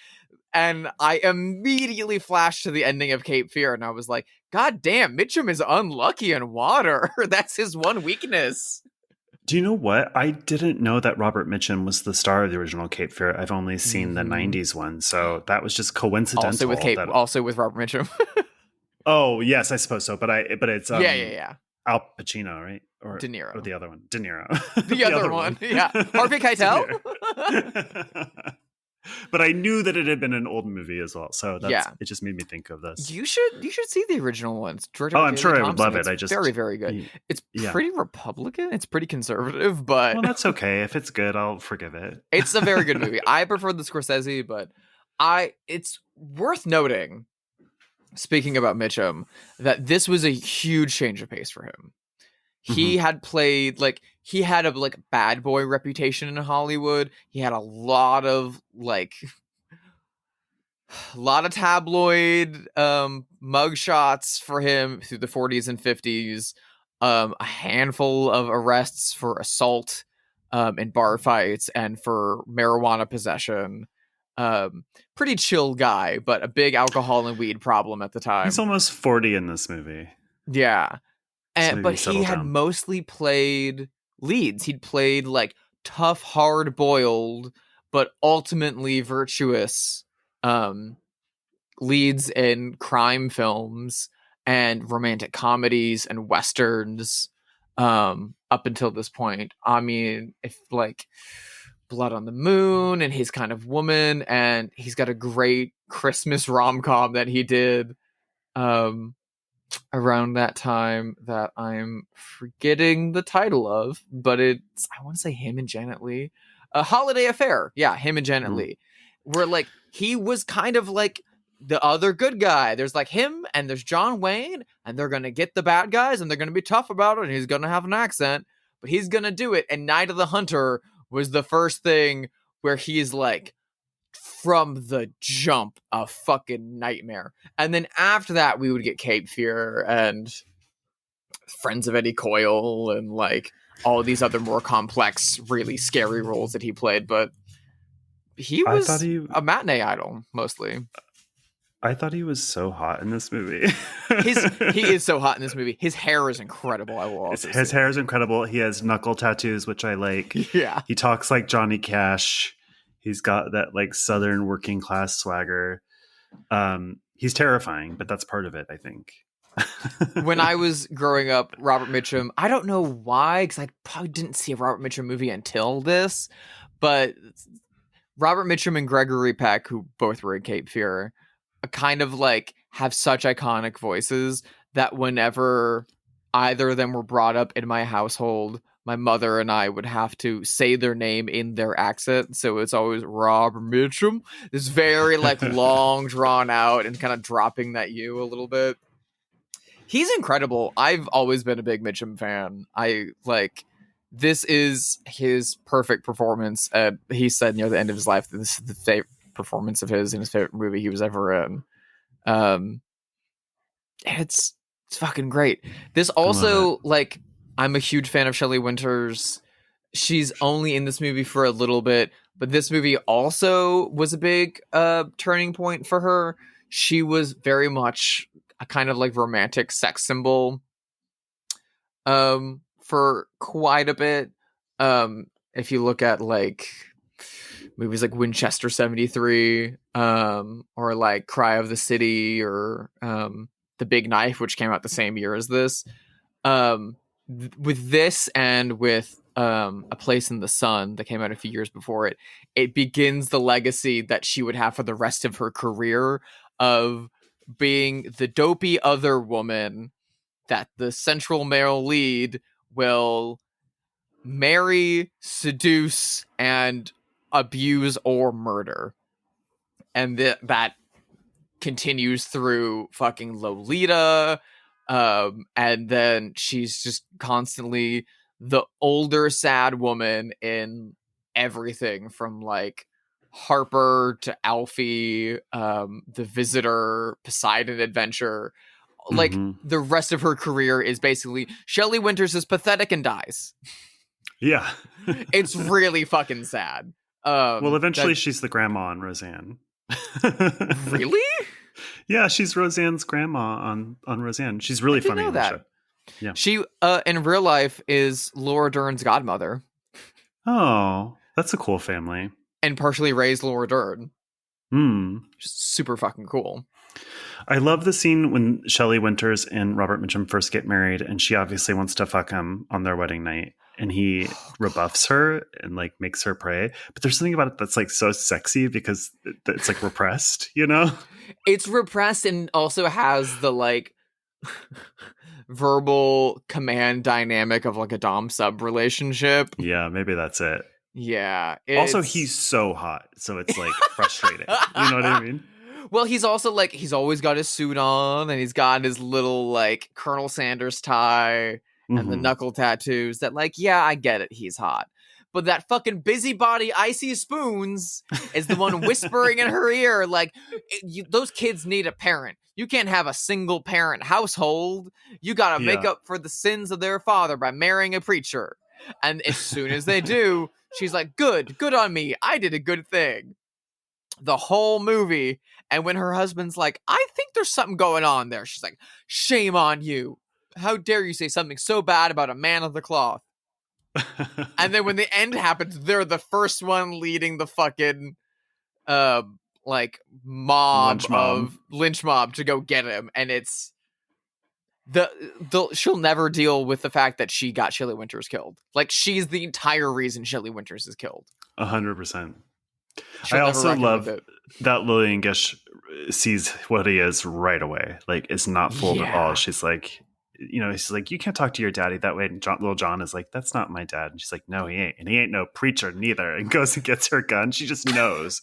And I immediately flashed to the ending of Cape Fear, and I was like, God damn, Mitchum is unlucky in water. That's his one weakness. Do you know what? I didn't know that Robert Mitchum was the star of the original Cape Fear. I've only seen the 90s one, so that was just coincidental. Also with Robert Mitchum. Oh, yes, I suppose so. But it's yeah. Al Pacino, right? Or De Niro. Or the other one. De Niro. The other one. Yeah. Harvey Keitel. But I knew that it had been an old movie as well, so it just made me think of this. You should see the original ones. I'm sure I would love it. It's very, very good. It's pretty Republican. It's pretty conservative, but that's okay. If it's good, I'll forgive it. It's a very good movie. I prefer the Scorsese, but it's worth noting, speaking about Mitchum, that this was a huge change of pace for him. He had played he had a bad boy reputation in Hollywood. He had a lot of tabloid mugshots for him through the 40s and 50s. A handful of arrests for assault in bar fights and for marijuana possession. Pretty chill guy, but a big alcohol and weed problem at the time. He's almost 40 in this movie. Yeah. But he had mostly played leads. He'd played tough, hard-boiled, but ultimately virtuous leads in crime films and romantic comedies and westerns up until this point. I mean, if Blood on the Moon and His Kind of Woman, and he's got a great Christmas rom-com that he did around that time that I'm forgetting the title of, but I want to say him and Janet Leigh. A Holiday Affair. Yeah, him and Janet Leigh. Where he was kind of the other good guy. There's him and there's John Wayne, and they're going to get the bad guys and they're going to be tough about it, and he's going to have an accent, but he's going to do it. And Night of the Hunter was the first thing where he's from the jump, a fucking nightmare. And then after that, we would get Cape Fear and Friends of Eddie Coyle and all these other more complex, really scary roles that he played. But he was a matinee idol, mostly. I thought he was so hot in this movie. He is so hot in this movie. His hair is incredible. I will also his hair is incredible. He has knuckle tattoos, which I like. Yeah. He talks like Johnny Cash. He's got that Southern working class swagger. He's terrifying, but that's part of it, I think. When I was growing up, Robert Mitchum, I don't know why, because I probably didn't see a Robert Mitchum movie until this, but Robert Mitchum and Gregory Peck, who both were in Cape Fear, kind of have such iconic voices that whenever either of them were brought up in my household, my mother and I would have to say their name in their accent. So it's always Robert Mitchum. It's very long, drawn out, and kind of dropping that U a little bit. He's incredible. I've always been a big Mitchum fan. This is his perfect performance. He said near the end of his life that this is the favorite performance of his in his favorite movie he was ever in. It's fucking great. This also I'm a huge fan of Shelley Winters. She's only in this movie for a little bit, but this movie also was a big turning point for her. She was very much a kind of romantic sex symbol for quite a bit. If you look at movies like Winchester 73 or Cry of the City or The Big Knife, which came out the same year as this. With this and with A Place in the Sun that came out a few years before it, it begins the legacy that she would have for the rest of her career of being the dopey other woman that the central male lead will marry, seduce, and abuse or murder. And that continues through fucking Lolita. And then she's just constantly the older sad woman in everything from like Harper to Alfie, The Visitor, Poseidon Adventure. Like the rest of her career is basically Shelley Winters is pathetic and dies. Yeah. It's really fucking sad. Well, eventually she's the grandma on Roseanne. Really? Yeah, she's Roseanne's grandma on Roseanne. She's really funny in the show. Yeah. She in real life is Laura Dern's godmother. Oh, that's a cool family. And partially raised Laura Dern. Super fucking cool. I love the scene when Shelley Winters and Robert Mitchum first get married, and she obviously wants to fuck him on their wedding night, and he rebuffs her and like makes her pray. But there's something about it that's like so sexy because it's like repressed, you know? It's repressed and also has the like verbal command dynamic of like a dom sub relationship. Yeah, maybe that's it. Yeah. Also, he's so hot, so it's like frustrating. You know what I mean? Well, he's also like, he's always got his suit on and he's got his little like Colonel Sanders tie and the knuckle tattoos that like, yeah, I get it. He's hot. But that fucking busybody Icy Spoons is the one whispering in her ear, like, those kids need a parent. You can't have a single parent household. You got to make up for the sins of their father by marrying a preacher. And as soon as they do, she's like, good on me. I did a good thing. The whole movie. And when her husband's like, I think there's something going on there, she's like, shame on you. How dare you say something so bad about a man of the cloth? And then when the end happens, they're the first one leading the fucking like lynch mob to go get him. And it's she'll never deal with the fact that she got Shelley Winters killed. Like, she's the entire reason Shelley Winters is killed. 100%. I also love that Lilian Gish sees what he is right away. Like, it's not fooled at all. She's like, she's like, you can't talk to your daddy that way. And little John is like, that's not my dad. And she's like, no, he ain't. And he ain't no preacher neither. And goes and gets her gun. She just knows.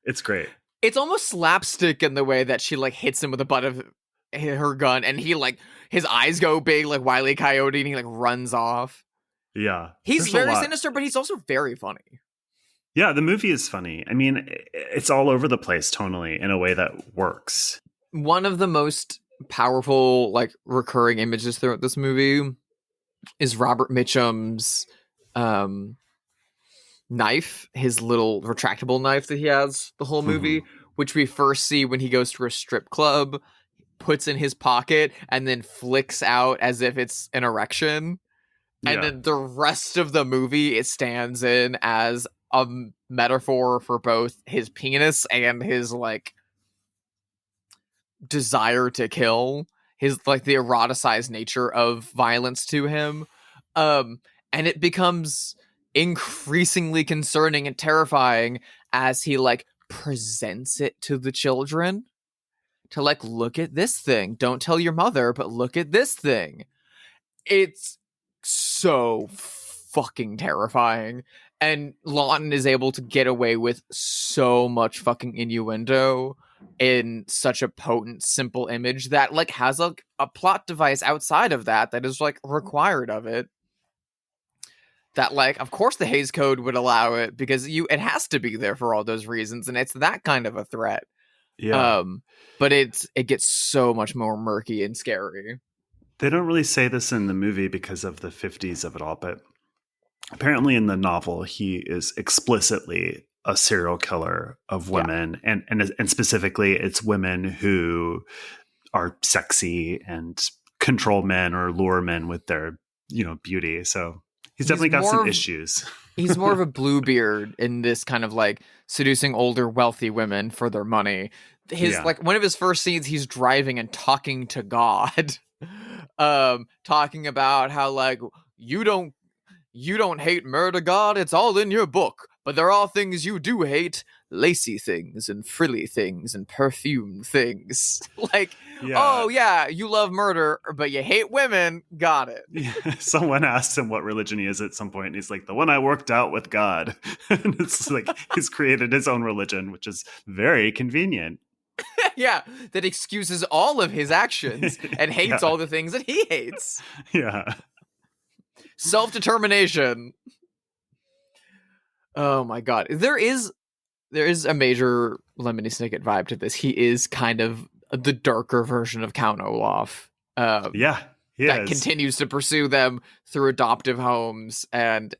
It's great. It's almost slapstick in the way that she like hits him with the butt of her gun. And he like, his eyes go big like Wile E. Coyote and he like runs off. Yeah. He's very sinister, but he's also very funny. Yeah, the movie is funny. I mean, it's all over the place tonally in a way that works. One of the most powerful, like, recurring images throughout this movie is Robert Mitchum's knife, his little retractable knife that he has the whole movie, which we first see when he goes to a strip club, puts in his pocket, and then flicks out as if it's an erection. And then the rest of the movie, it stands in as a metaphor for both his penis and his like desire to kill, his like the eroticized nature of violence to him. And it becomes increasingly concerning and terrifying as he like presents it to the children to like, look at this thing. Don't tell your mother, but look at this thing. It's so fucking terrifying. And Lawton is able to get away with so much fucking innuendo in such a potent, simple image that like has a plot device outside of that is like required of it. That like, of course the Hays Code would allow it because it has to be there for all those reasons. And it's that kind of a threat. Yeah. But it gets so much more murky and scary. They don't really say this in the movie because of the 50s of it all, but apparently in the novel, he is explicitly a serial killer of women. Yeah. And specifically, it's women who are sexy and control men or lure men with their, beauty. So He's definitely got some issues. He's more of a Bluebeard in this kind of like seducing older wealthy women for their money. Like one of his first scenes, he's driving and talking to God, talking about how like you don't hate murder, God. It's all in your book, but there are things you do hate: lacy things and frilly things and perfumed things. Like, oh yeah, you love murder, but you hate women. Got it. Yeah. Someone asked him what religion he is at some point, and he's like, the one I worked out with God. And it's like he's created his own religion, which is very convenient. Yeah, that excuses all of his actions and hates all the things that he hates. Yeah. Self-determination. Oh my god. There is a major Lemony Snicket vibe to this. He is kind of the darker version of Count Olaf. Yeah, he that is. Continues to pursue them through adoptive homes, and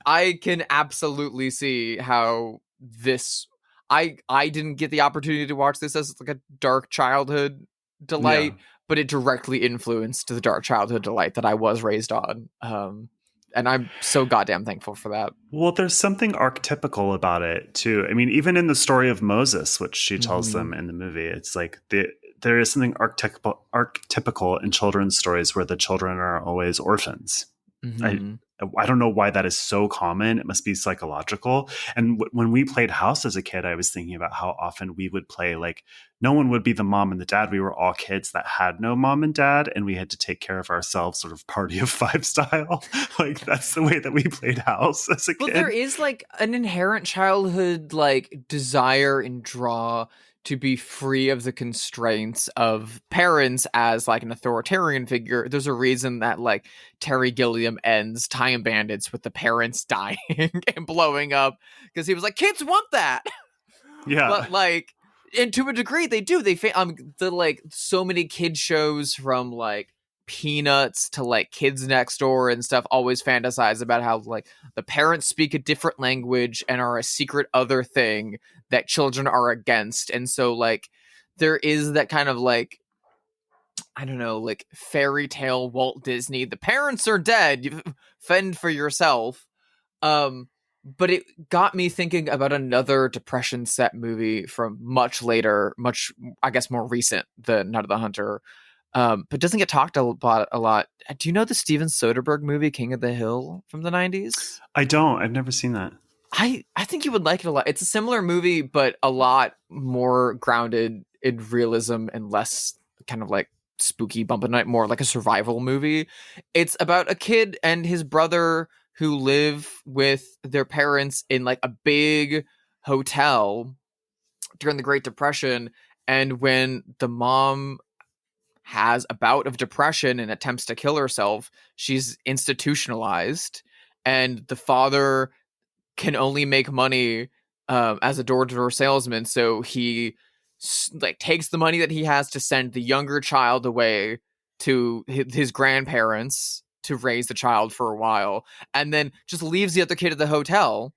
I can absolutely see how this. I didn't get the opportunity to watch this as like a dark childhood delight, but it directly influenced the dark childhood delight that I was raised on. And I'm so goddamn thankful for that. Well, there's something archetypical about it too. I mean, even in the story of Moses, which she tells them in the movie, it's like there is something archetypical in children's stories where the children are always orphans. I don't know why that is so common. It must be psychological. And when we played house as a kid, I was thinking about how often we would play like no one would be the mom and the dad. We were all kids that had no mom and dad, and we had to take care of ourselves, sort of party of five style. Like that's the way that we played house as a kid. But there is like an inherent childhood like desire and draw to be free of the constraints of parents as like an authoritarian figure. There's a reason that like Terry Gilliam ends Time Bandits with the parents dying and blowing up, because he was like, kids want that. Yeah. But like, and to a degree they do. The like so many kid shows from like Peanuts to like Kids Next Door and stuff always fantasize about how like the parents speak a different language and are a secret other thing that children are against. And so like there is that kind of like, I don't know, like fairy tale Walt Disney, the parents are dead, you fend for yourself. But it got me thinking about another Depression set movie from much later, much I guess more recent than Night of the Hunter. But doesn't get talked about a lot. Do you know the Steven Soderbergh movie King of the Hill from the 90s? I don't. I've never seen that. I think you would like it a lot. It's a similar movie, but a lot more grounded in realism and less kind of like spooky bump at night, more like a survival movie. It's about a kid and his brother who live with their parents in like a big hotel during the Great Depression. And when the mom has a bout of depression and attempts to kill herself, she's institutionalized, and the father can only make money as a door-to-door salesman, so he like takes the money that he has to send the younger child away to his grandparents to raise the child for a while, and then just leaves the other kid at the hotel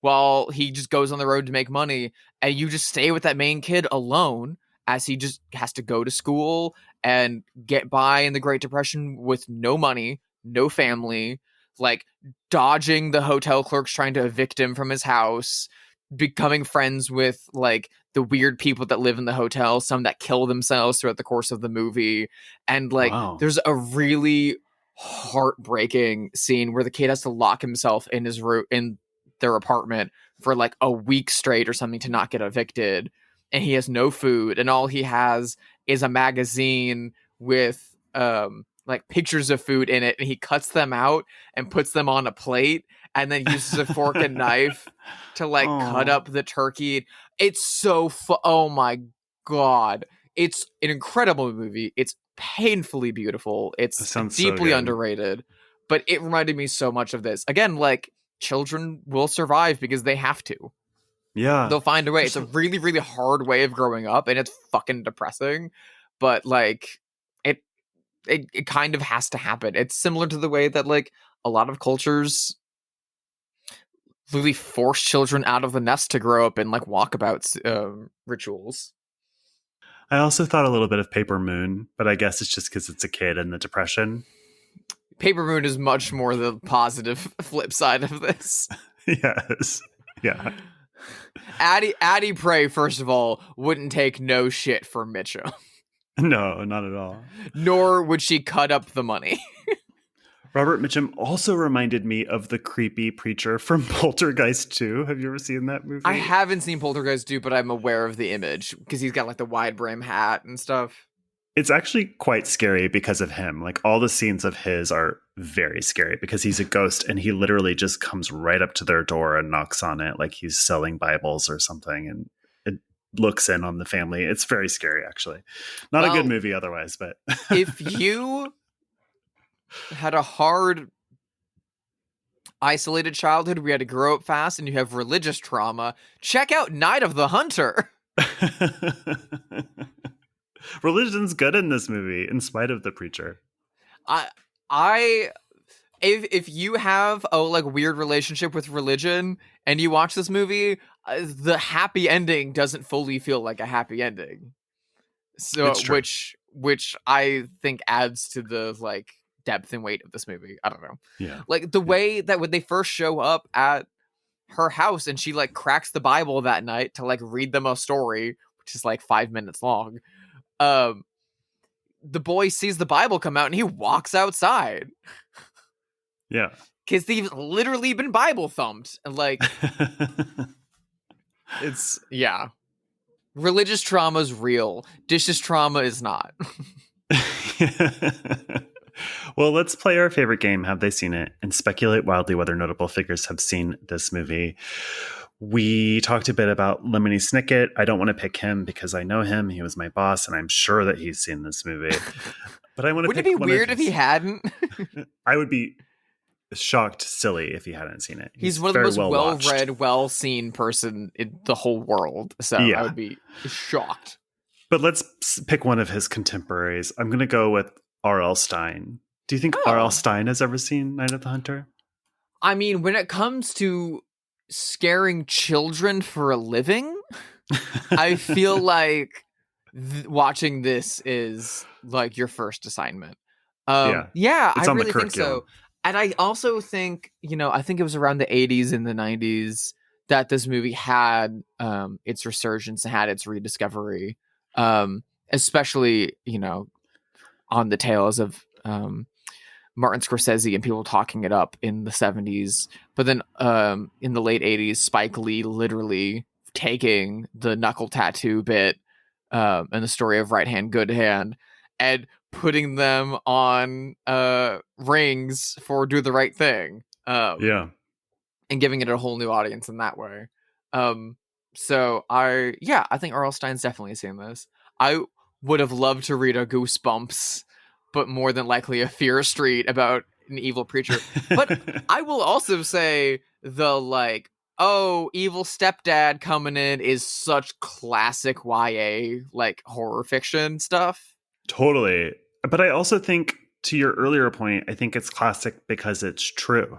while he just goes on the road to make money, and you just stay with that main kid alone as he just has to go to school and get by in the Great Depression with no money, no family, like dodging the hotel clerks trying to evict him from his house, becoming friends with like the weird people that live in the hotel, some that kill themselves throughout the course of the movie. And like, There's a really heartbreaking scene where the kid has to lock himself in his room, in their apartment for like a week straight or something to not get evicted. And he has no food, and all he has is a magazine with like pictures of food in it, and he cuts them out and puts them on a plate and then uses a fork and knife to like cut up the turkey. It's so oh my god. It's an incredible movie. It's painfully beautiful. It's deeply underrated, but it reminded me so much of this. Again, like children will survive because they have to. Yeah. They'll find a way. It's a really, really hard way of growing up, and it's fucking depressing. But like it kind of has to happen. It's similar to the way that like a lot of cultures really force children out of the nest to grow up in like walkabout rituals. I also thought a little bit of Paper Moon, but I guess it's just because it's a kid and the Depression. Paper Moon is much more the positive flip side of this. Yes. Yeah. Addie Prey, first of all, wouldn't take no shit from Mitchum. No, not at all. Nor would she cut up the money. Robert Mitchum also reminded me of the creepy preacher from Poltergeist 2. Have you ever seen that movie? I haven't seen Poltergeist 2, but I'm aware of the image because he's got like the wide brim hat and stuff. It's actually quite scary because of him. Like all the scenes of his are very scary because he's a ghost and he literally just comes right up to their door and knocks on it like he's selling Bibles or something, and it looks in on the family. It's very scary, actually. Not a good movie otherwise, but if you had a hard, isolated childhood where you had to grow up fast and you have religious trauma, check out Night of the Hunter. Religion's good in this movie, in spite of the preacher. If you have a like weird relationship with religion and you watch this movie, the happy ending doesn't fully feel like a happy ending. So which I think adds to the like depth and weight of this movie. I don't know. Yeah. Like the way that when they first show up at her house and she like cracks the Bible that night to like read them a story, which is like 5 minutes long. The boy sees the Bible come out and he walks outside. Yeah. Because they've literally been Bible thumped. And like it's religious trauma is real. Dishes trauma is not. Well, let's play our favorite game, Have They Seen It? And speculate wildly whether notable figures have seen this movie. We talked a bit about Lemony Snicket. I don't want to pick him because I know him. He was my boss, and I'm sure that he's seen this movie. But I want to. Wouldn't it be weird if he hadn't? I would be shocked, silly if he hadn't seen it. He's one of the most well-read, well-seen person in the whole world. So I would be shocked. But let's pick one of his contemporaries. I'm going to go with R.L. Stein. Do you think R.L. Stein has ever seen Night of the Hunter? I mean, when it comes to scaring children for a living, I feel like watching this is like your first assignment. I really think so. And I also think, I think it was around the 80s and the 90s that this movie had its resurgence and had its rediscovery, especially, on the tails of Martin Scorsese and people talking it up in the 70s. But then in the late 80s, Spike Lee literally taking the knuckle tattoo bit and the story of Right Hand, Good Hand and putting them on rings for Do the Right Thing. And giving it a whole new audience in that way. So I think R.L. Stein's definitely seen this. I would have loved to read a Goosebumps, but more than likely a Fear Street about an evil preacher. But I will also say the evil stepdad coming in is such classic YA horror fiction stuff. Totally. But I also think, to your earlier point, I think it's classic because it's true.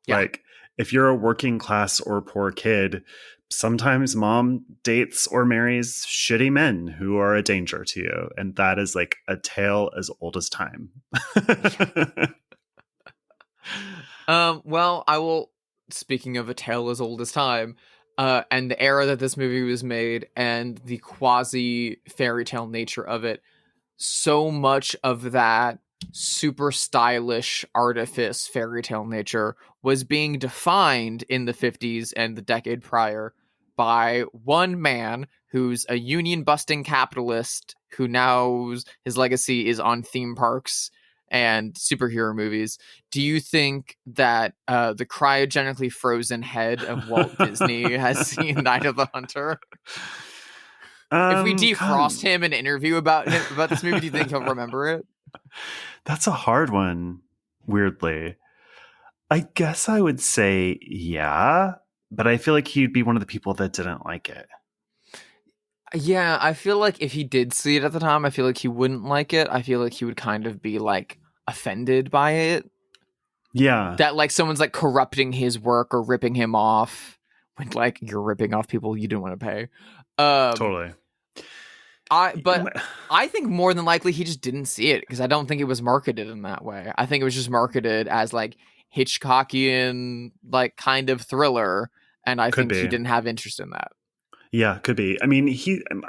Yeah. Like, if you're a working class or poor kid, sometimes mom dates or marries shitty men who are a danger to you. And that is like a tale as old as time. Well, I will, speaking of a tale as old as time, and the era that this movie was made and the quasi fairy tale nature of it, so much of that super stylish artifice fairy tale nature was being defined in the 50s and the decade prior by one man who's a union busting capitalist who now his legacy is on theme parks and superhero movies. Do you think that the cryogenically frozen head of Walt Disney has seen Night of the Hunter? If we defrost him and interview about this movie, do you think he'll remember it? That's a hard one, weirdly. I guess I would say yeah, but I feel like he'd be one of the people that didn't like it. Yeah, I feel like if he did see it at the time, I feel like he wouldn't like it. I feel like he would kind of be offended by it. Yeah. That someone's corrupting his work or ripping him off when you're ripping off people you didn't want to pay. Totally. I think more than likely he just didn't see it because I don't think it was marketed in that way. I think it was just marketed as like Hitchcockian, like kind of thriller, and I think he didn't have interest in that. Yeah, could be. I mean,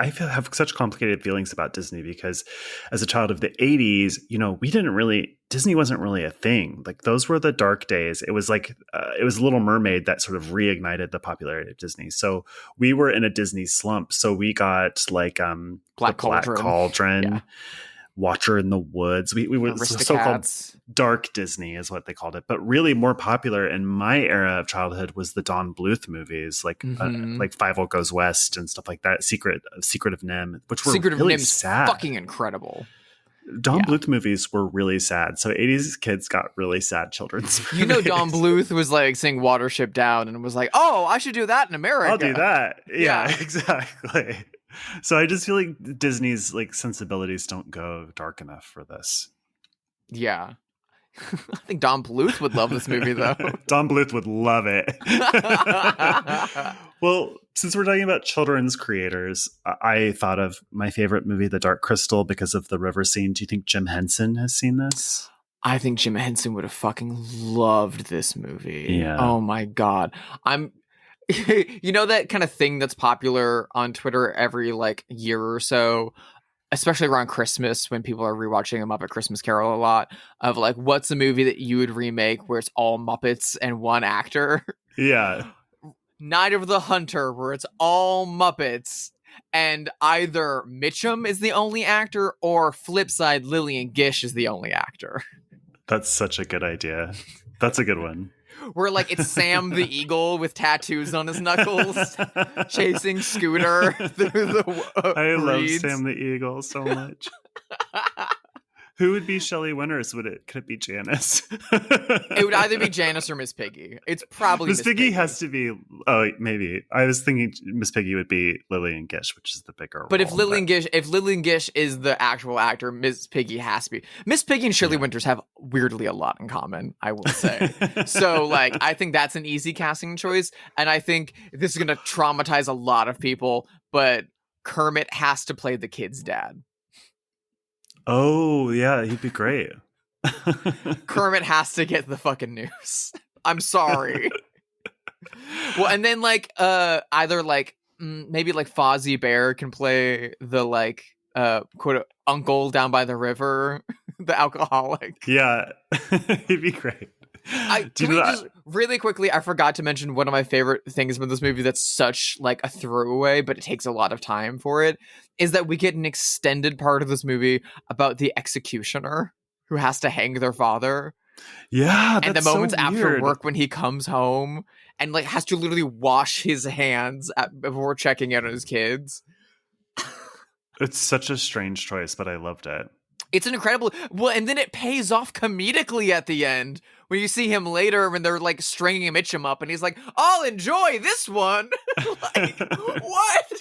have such complicated feelings about Disney because as a child of the 80s, Disney wasn't really a thing. Like those were the dark days. It was like, it was Little Mermaid that sort of reignited the popularity of Disney. So we were in a Disney slump. So we got like Black Cauldron. Yeah. Watcher in the Woods. We were so-called dark Disney is what they called it. But really more popular in my era of childhood was the Don Bluth movies, like Five Oak Goes West and stuff like that. Secret of Nim, which were really sad. Fucking incredible. Don Bluth movies were really sad. So 80s kids got really sad children's movies. Don Bluth was like saying Watership Down and was like, oh, I should do that in America. I'll do that. Yeah. Exactly. So I just feel like Disney's like sensibilities don't go dark enough for this. Yeah. I think Don Bluth would love this movie though. Don Bluth would love it. Well, since we're talking about children's creators, I thought of my favorite movie, The Dark Crystal, because of the river scene. Do you think Jim Henson has seen this? I think Jim Henson would have fucking loved this movie. Yeah. Oh my God. That kind of thing that's popular on Twitter every like year or so, especially around Christmas when people are rewatching A Muppet Christmas Carol a lot, of like, what's a movie that you would remake where it's all Muppets and one actor? Yeah. Night of the Hunter, where it's all Muppets and either Mitchum is the only actor or flip side, Lilian Gish is the only actor. That's such a good idea. That's a good one. Where like it's Sam the Eagle with tattoos on his knuckles chasing Scooter through the I love reeds. Sam the Eagle so much. Who would be Shelley Winters? Could it be Janice? It would either be Janice or Miss Piggy. It's probably Miss Piggy has to be. Oh, maybe. I was thinking Miss Piggy would be Lilian Gish, which is the bigger. But role, if Lilian Gish is the actual actor, Miss Piggy has to be. Miss Piggy and Shirley Winters have weirdly a lot in common, I will say. So like, I think that's an easy casting choice, and I think this is going to traumatize a lot of people. But Kermit has to play the kid's dad. Oh, yeah, he'd be great. Kermit has to get the fucking news. I'm sorry. Well, and then like either like maybe like Fozzie Bear can play the like quote uncle down by the river, the alcoholic. Yeah, he'd be great. Just really quickly, I forgot to mention one of my favorite things about this movie that's such like a throwaway, but it takes a lot of time for it, is that we get an extended part of this movie about the executioner who has to hang their father. Yeah, and the moments after work when he comes home and like has to literally wash his hands before checking in on his kids. It's such a strange choice, but I loved it. It's an incredible... Well, and then it pays off comedically at the end when you see him later when they're like stringing Mitchum up and he's like, I'll enjoy this one. Like, what?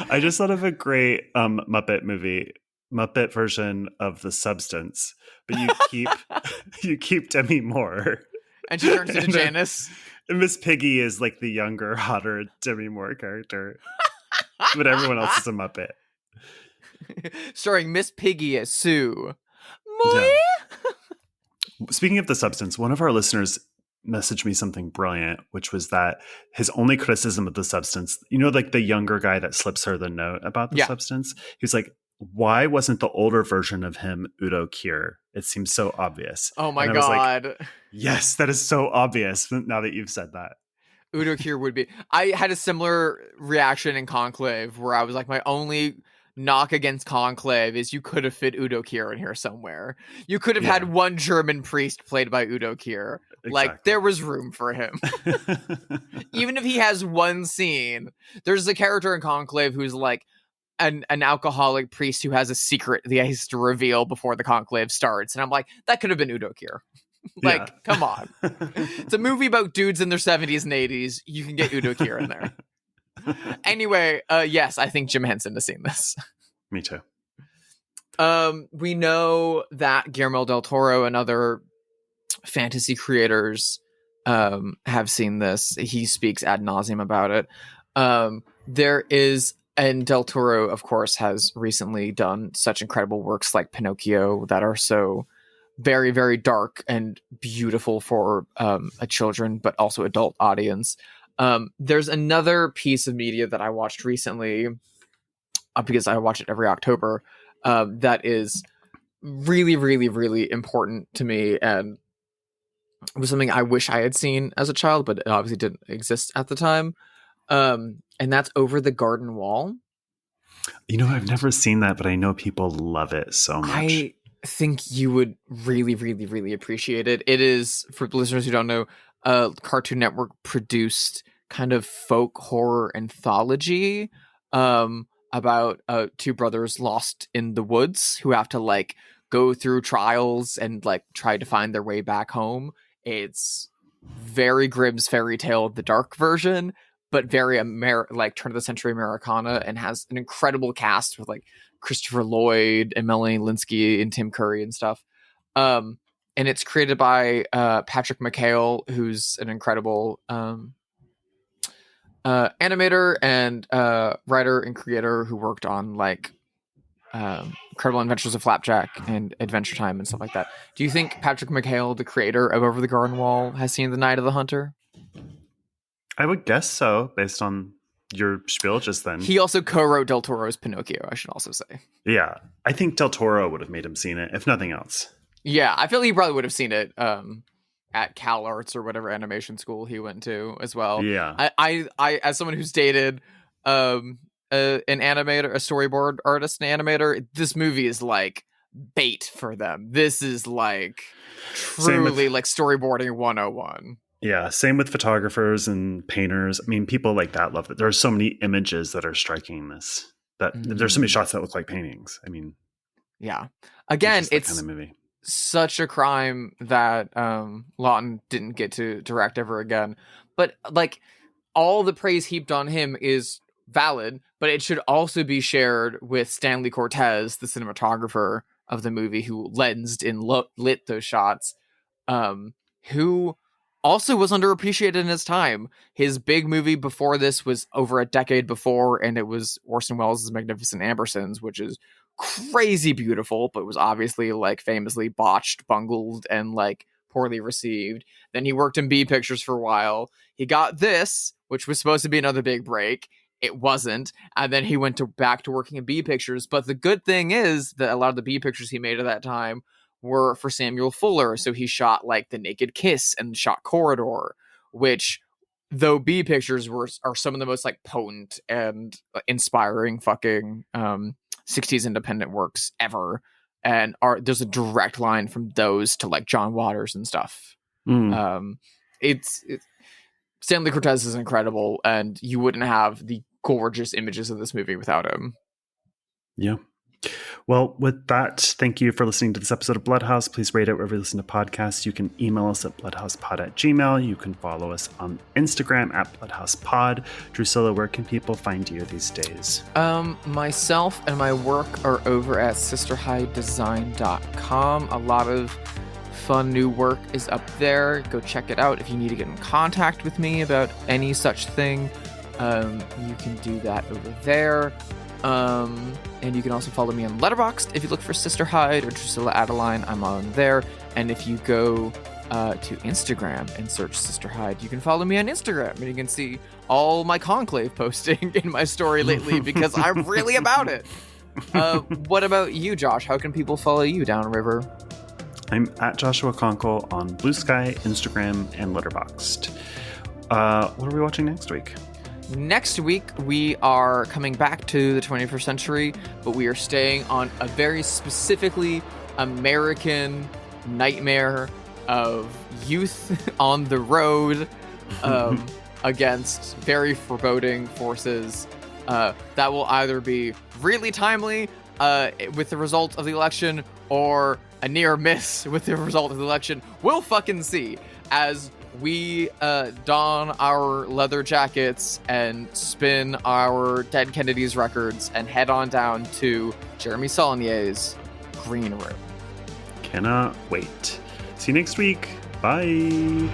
I just thought of a great Muppet version of The Substance, but you keep Demi Moore. And she turns into Janice. And Miss Piggy is like the younger, hotter Demi Moore character. But everyone else is a Muppet. Starring Miss Piggy as Sue. Yeah. Speaking of The Substance, one of our listeners messaged me something brilliant, which was that his only criticism of The Substance, like the younger guy that slips her the note about The Substance, he was like, why wasn't the older version of him Udo Kier? It seems so obvious. Oh my God. Like, yes, that is so obvious now that you've said that. Udo Kier would be. I had a similar reaction in Conclave where I was like, my only knock against Conclave is you could have fit Udo Kier in here somewhere. You could have had one German priest played by Udo Kier. Exactly. Like, there was room for him. Even if he has one scene, there's a character in Conclave who's like an alcoholic priest who has a secret that he has to reveal before the Conclave starts. And I'm like, that could have been Udo Kier. Like, come on. It's a movie about dudes in their 70s and 80s. You can get Udo Kier in there. Anyway, yes, I think Jim Henson has seen this. Me too. We know that Guillermo del Toro and other fantasy creators have seen this. He speaks ad nauseum about it. There is And Del Toro, of course, has recently done such incredible works like Pinocchio that are so very, very dark and beautiful for a children, but also adult audience. There's another piece of media that I watched recently, because I watch it every October, that is really, really, really important to me, and it was something I wish I had seen as a child, but it obviously didn't exist at the time. And that's Over the Garden Wall. I've never seen that, but I know people love it so much. I think you would really, really, really appreciate it. It is, for listeners who don't know, Cartoon Network produced kind of folk horror anthology about two brothers lost in the woods who have to like go through trials and like try to find their way back home. It's very Grimm's fairy tale, the dark version, but very like turn of the century Americana, and has an incredible cast with like Christopher Lloyd and Melanie Linsky and Tim Curry and stuff. And it's created by Patrick McHale, who's an incredible animator and writer and creator who worked on like Incredible Adventures of Flapjack and Adventure Time and stuff like that. Do you think Patrick McHale, the creator of Over the Garden Wall, has seen The Night of the Hunter? I would guess so, based on your spiel just then. He also co-wrote Del Toro's Pinocchio, I should also say. Yeah, I think Del Toro would have made him seen it, if nothing else. Yeah, I feel like he probably would have seen it at Cal Arts or whatever animation school he went to as well. Yeah. I as someone who's dated an animator, a storyboard artist and animator, this movie is like bait for them. This is like truly like storyboarding 101. Yeah, same with photographers and painters. I mean, people like that love it. There are so many images that are striking this. There's so many shots that look like paintings. I mean, yeah. Again, it's kind of movie. Such a crime that Lawton didn't get to direct ever again. But like all the praise heaped on him is valid, but it should also be shared with Stanley Cortez, the cinematographer of the movie, who lensed and lit those shots, who also was underappreciated in his time. His big movie before this was over a decade before, and it was Orson Welles' Magnificent Ambersons, which is crazy beautiful, but was obviously like famously botched, bungled, and like poorly received. Then he worked in B Pictures for a while. He got this, which was supposed to be another big break. It wasn't. And then he went back to working in B Pictures. But the good thing is that a lot of the B Pictures he made at that time were for Samuel Fuller. So he shot like The Naked Kiss and shot Corridor, which, though B Pictures are some of the most like potent and inspiring fucking 60s independent works ever. And there's a direct line from those to like John Waters and stuff. It's Stanley Cortez is incredible, and you wouldn't have the gorgeous images of this movie without him. Yeah. Well, with that, thank you for listening to this episode of Bloodhaus. Please rate it wherever you listen to podcasts. You can email us at bloodhousepod@gmail.com. You can follow us on Instagram at bloodhousepod. Drusilla, where can people find you these days? Myself and my work are over at sisterhidedesign.com. A lot of fun new work is up there. Go check it out. If you need to get in contact with me about any such thing, you can do that over there. And you can also follow me on Letterboxd. If you look for Sister Hyde or Drusilla Adeline, I'm on there. And if you go to Instagram and search Sister Hyde, you can follow me on Instagram, and you can see all my Conclave posting in my story lately because I'm really about it. What about you, Josh? How can people follow you downriver? I'm at Joshua Conkel on Blue Sky, Instagram, and Letterboxd. What are we watching next week? Next week, we are coming back to the 21st century, but we are staying on a very specifically American nightmare of youth on the road against very foreboding forces that will either be really timely with the result of the election or a near miss with the result of the election. We'll fucking see as we don our leather jackets and spin our Dead Kennedys records and head on down to Jeremy Saulnier's Green Room. Cannot wait. See you next week. Bye.